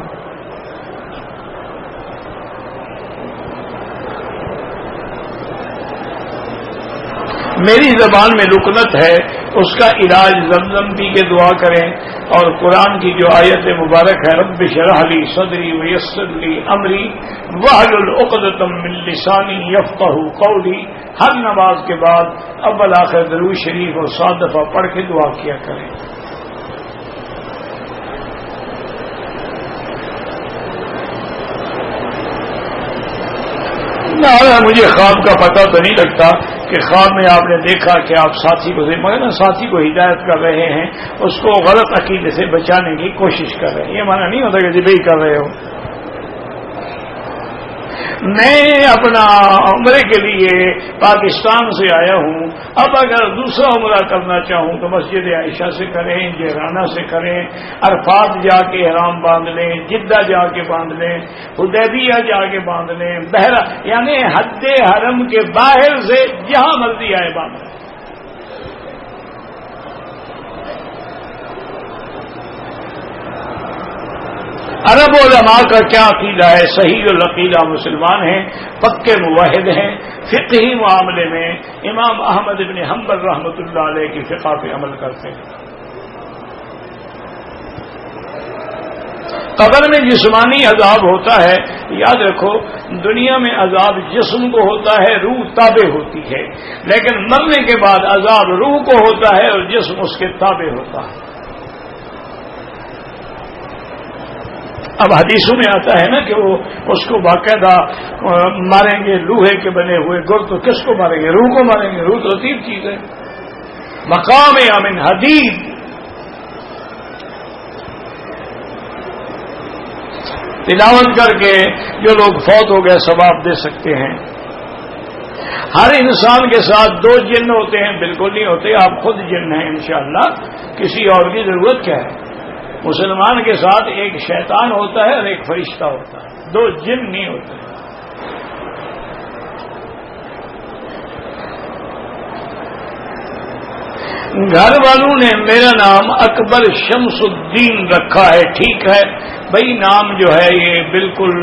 میری زبان میں لکنت ہے، اس کا علاج زمزم پی کے دعا کریں، اور قرآن کی جو آیت مبارک ہے رب اشرح لی صدری ویسر لی امری واحلل عقدۃ من لسانی یفقہوا قولی، ہر نماز کے بعد اول آخر درود شریف اور 7 دفعہ پڑھ کے دعا کیا کریں۔ مجھے خواب کا پتہ تو نہیں لگتا کہ خواب میں آپ نے دیکھا کہ آپ ساتھی کو مگر نا ساتھی کو ہدایت کر رہے ہیں، اس کو غلط عقیدے سے بچانے کی کوشش کر رہے ہیں، یہ مانا نہیں ہوتا کہ جب ہی کر رہے ہو۔ میں اپنا عمرے کے لیے پاکستان سے آیا ہوں، اب اگر دوسرا عمرہ کرنا چاہوں تو مسجد عائشہ سے کریں، جہرانہ سے کریں، عرفات جا کے احرام باندھ لیں، جدہ جا کے باندھ لیں، حدیبیہ جا کے باندھ لیں، بہرا یعنی حد حرم کے باہر سے جہاں مرضی آئے باندھ لیں۔ عرب علماء کا کیا عقیدہ ہے؟ صحیح العقیدہ مسلمان ہیں، پکے موحد ہیں، فقہی معاملے میں امام احمد بن حنبل رحمۃ اللہ علیہ کی فقہ پہ عمل کرتے ہیں۔ قبر میں جسمانی عذاب ہوتا ہے، یاد رکھو دنیا میں عذاب جسم کو ہوتا ہے، روح تابع ہوتی ہے، لیکن مرنے کے بعد عذاب روح کو ہوتا ہے اور جسم اس کے تابع ہوتا ہے۔ اب حدیثوں میں آتا ہے نا کہ وہ اس کو باقاعدہ ماریں گے، لوہے کے بنے ہوئے گر، تو کس کو ماریں گے؟ روح کو ماریں گے، روح تو لطیف چیز ہے، مقام من حدید۔ تلاوت کر کے جو لوگ فوت ہو گئے ثواب دے سکتے ہیں۔ ہر انسان کے ساتھ 2 جن ہوتے ہیں؟ بالکل نہیں ہوتے، آپ خود جن ہیں انشاءاللہ، کسی اور کی ضرورت کیا ہے؟ مسلمان کے ساتھ ایک شیطان ہوتا ہے اور ایک فرشتہ ہوتا ہے، 2 جن نہیں ہوتے۔ گھر والوں نے میرا نام اکبر شمس الدین رکھا ہے، ٹھیک ہے بھائی، نام جو ہے یہ بالکل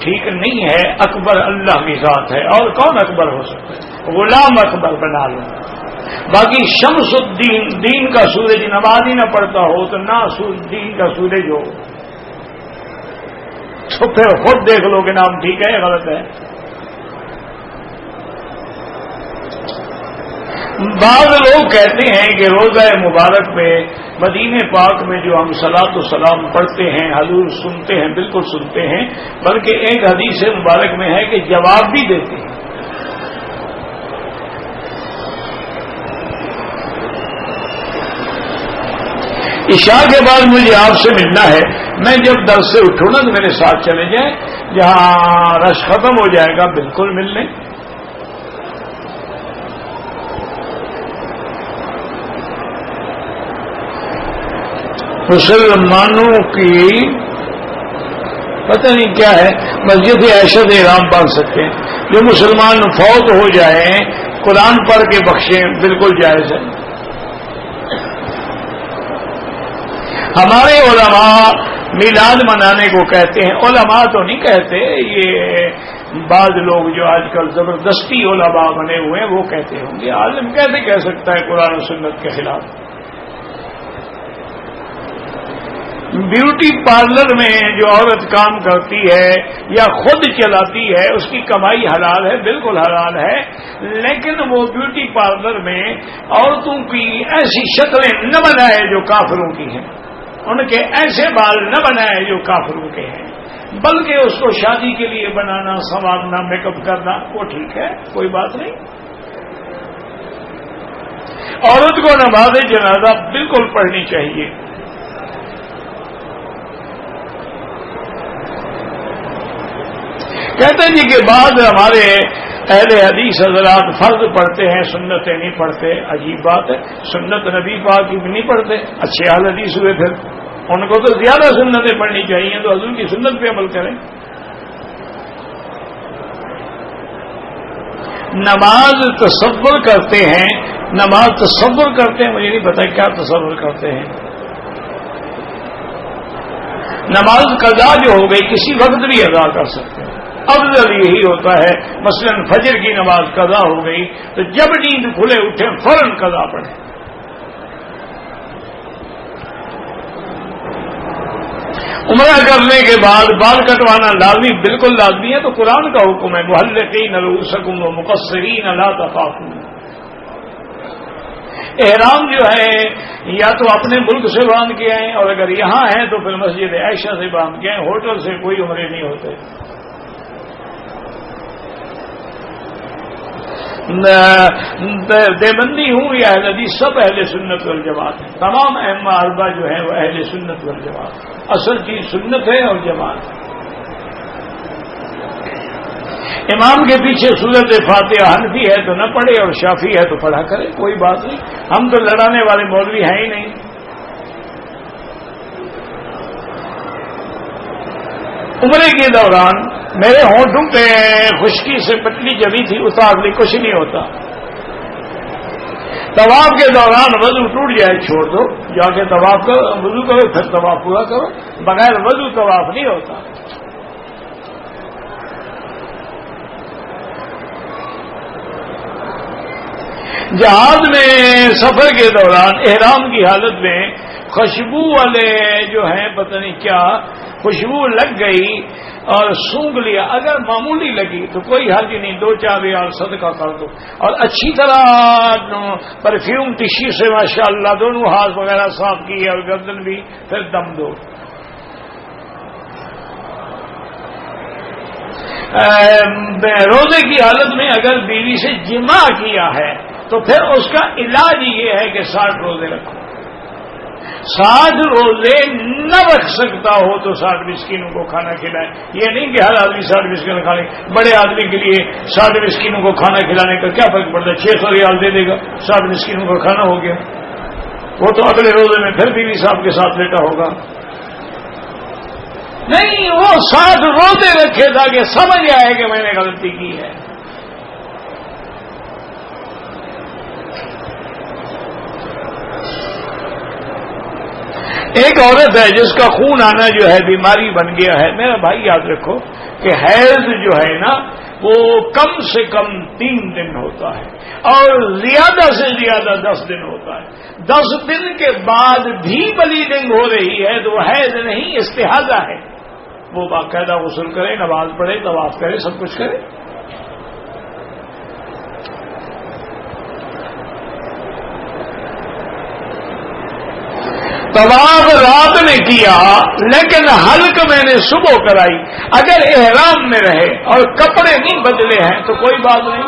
ٹھیک نہیں ہے، اکبر اللہ کی ذات ہے، اور کون اکبر ہو سکتا ہے؟ غلام اکبر بنا لو۔ باقی شمس الدین، دین کا سورج نماز ہی نہ پڑتا ہو تو نہ دین کا سورج ہو، تو پھر خود دیکھ لو کہ نام ٹھیک ہے یا غلط ہے۔ بعض لوگ کہتے ہیں کہ روزہ مبارک میں مدینہ پاک میں جو ہم صلاۃ و سلام پڑھتے ہیں حضور سنتے ہیں، بالکل سنتے ہیں، بلکہ ایک حدیث مبارک میں ہے کہ جواب بھی دیتے ہیں۔ عشاء کے بعد مجھے آپ سے ملنا ہے، میں جب درس سے اٹھوں نا تو میرے ساتھ چلے جائیں، جہاں رش ختم ہو جائے گا بالکل مل لیں۔ مسلمانوں کی پتہ نہیں کیا ہے، مسجد عائشہ سے احرام باندھ سکتے ہیں، جو مسلمان فوت ہو جائیں قرآن پڑھ کے بخشیں، بالکل جائز ہے۔ ہمارے علماء میلاد منانے کو کہتے ہیں، علماء تو نہیں کہتے، یہ بعض لوگ جو آج کل زبردستی علماء بنے ہوئے ہیں وہ کہتے ہوں گے، عالم کیسے کہہ سکتا ہے قرآن و سنت کے خلاف؟ بیوٹی پارلر میں جو عورت کام کرتی ہے یا خود چلاتی ہے اس کی کمائی حلال ہے، بالکل حلال ہے، لیکن وہ بیوٹی پارلر میں عورتوں کی ایسی شکلیں نہ بنائے جو کافروں کی ہیں، ان کے ایسے بال نہ بنائے جو کافروں کے ہیں، بلکہ اس کو شادی کے لیے بنانا، سنوارنا، میک اپ کرنا وہ ٹھیک ہے، کوئی بات نہیں۔ عورت کو نماز جنازہ بالکل پڑھنی چاہیے۔ کہتے ہیں جی کہ بعض ہمارے اہل حدیث حضرات فرض پڑھتے ہیں، سنتیں نہیں پڑھتے، عجیب بات ہے، سنت نبی پاک کی بھی نہیں پڑھتے، اچھے اہل حدیث ہوئے، پھر ان کو تو زیادہ سنتیں پڑھنی چاہیے، تو حضور کی سنت پہ عمل کریں۔ نماز تصور کرتے ہیں، نماز تصور کرتے ہیں، مجھے نہیں پتا کیا تصور کرتے ہیں۔ نماز قضا جو ہو گئی کسی وقت بھی ادا کر سکتے ہیں، افضل یہی ہوتا ہے، مثلا فجر کی نماز قضا ہو گئی تو جب نیند کھلے اٹھے فوراً قضا پڑھیں، عمرہ کرنے کے بعد بال کٹوانا لازمی، بالکل لازمی ہے، تو قرآن کا حکم ہے محلقین رؤوسکم ومقصرین لا تخافون۔ احرام جو ہے یا تو اپنے ملک سے باندھ کے آئیں، اور اگر یہاں ہیں تو پھر مسجد عائشہ سے باندھ کے آئیں، ہوٹل سے کوئی عمرے نہیں ہوتے۔ دیوبندی ہوں یا اہل حدیث، سب اہل سنت والجماعت ہیں، تمام ائمہ اربعہ جو ہیں وہ اہل سنت والجماعت، اصل چیز سنت ہے اور جماعت۔ امام کے پیچھے سورت فاتحہ حنفی ہے تو نہ پڑھے اور شافعی ہے تو پڑھا کرے، کوئی بات نہیں، ہم تو لڑانے والے مولوی ہیں ہی نہیں۔ عمرے کے دوران میرے ہونٹوں پہ خشکی سے پتلی جمی تھی، اتار لی، کچھ نہیں ہوتا۔ طواف کے دوران وضو ٹوٹ جائے چھوڑ دو، جا کے طواف کرو، وضو کرو، پھر طواف پورا کرو، بغیر وضو طواف نہیں ہوتا۔ جہاز میں سفر کے دوران احرام کی حالت میں خوشبو والے جو ہیں پتہ نہیں کیا خوشبو لگ گئی اور سونگھ لیا، اگر معمولی لگی تو کوئی حرج نہیں، 2-4 ریال صدقہ کر دو، اور اچھی طرح پرفیوم ٹشی سے ماشاءاللہ دونوں ہاتھ وغیرہ صاف کیے اور گردن بھی، پھر دم دو۔ روزے کی حالت میں اگر بیوی سے جماع کیا ہے تو پھر اس کا علاج یہ ہے کہ 60 روزے رکھو۔ 60 روزے نہ رکھ سکتا ہو تو 60 مسکینوں کو کھانا کھلائے۔ یہ نہیں کہ ہر آدمی 60 مسکین کھانے، بڑے آدمی کے لیے 60 مسکینوں کو کھانا کھلانے کا کیا فرق پڑتا ہے، 600 ریال دے دے گا، 60 مسکینوں کا کھانا ہو گیا، وہ تو اگلے روزے میں پھر بیوی صاحب کے ساتھ لیٹا ہوگا۔ نہیں، وہ 60 روزے رکھے تاکہ سمجھ آئے کہ میں نے غلطی کی ہے۔ ایک عورت ہے جس کا خون آنا جو ہے بیماری بن گیا ہے، میرا بھائی یاد رکھو کہ حیض جو ہے نا وہ کم سے کم 3 دن ہوتا ہے اور زیادہ سے زیادہ 10 دن ہوتا ہے۔ 10 دن کے بعد بھی بلیڈنگ ہو رہی ہے تو وہ حیض نہیں، استحاضہ ہے، وہ باقاعدہ غسل کرے، نماز پڑھے، طواف کرے، سب کچھ کرے۔ طواف رات میں کیا لیکن حلق میں نے صبح کرائی، اگر احرام میں رہے اور کپڑے نہیں بدلے ہیں تو کوئی بات نہیں۔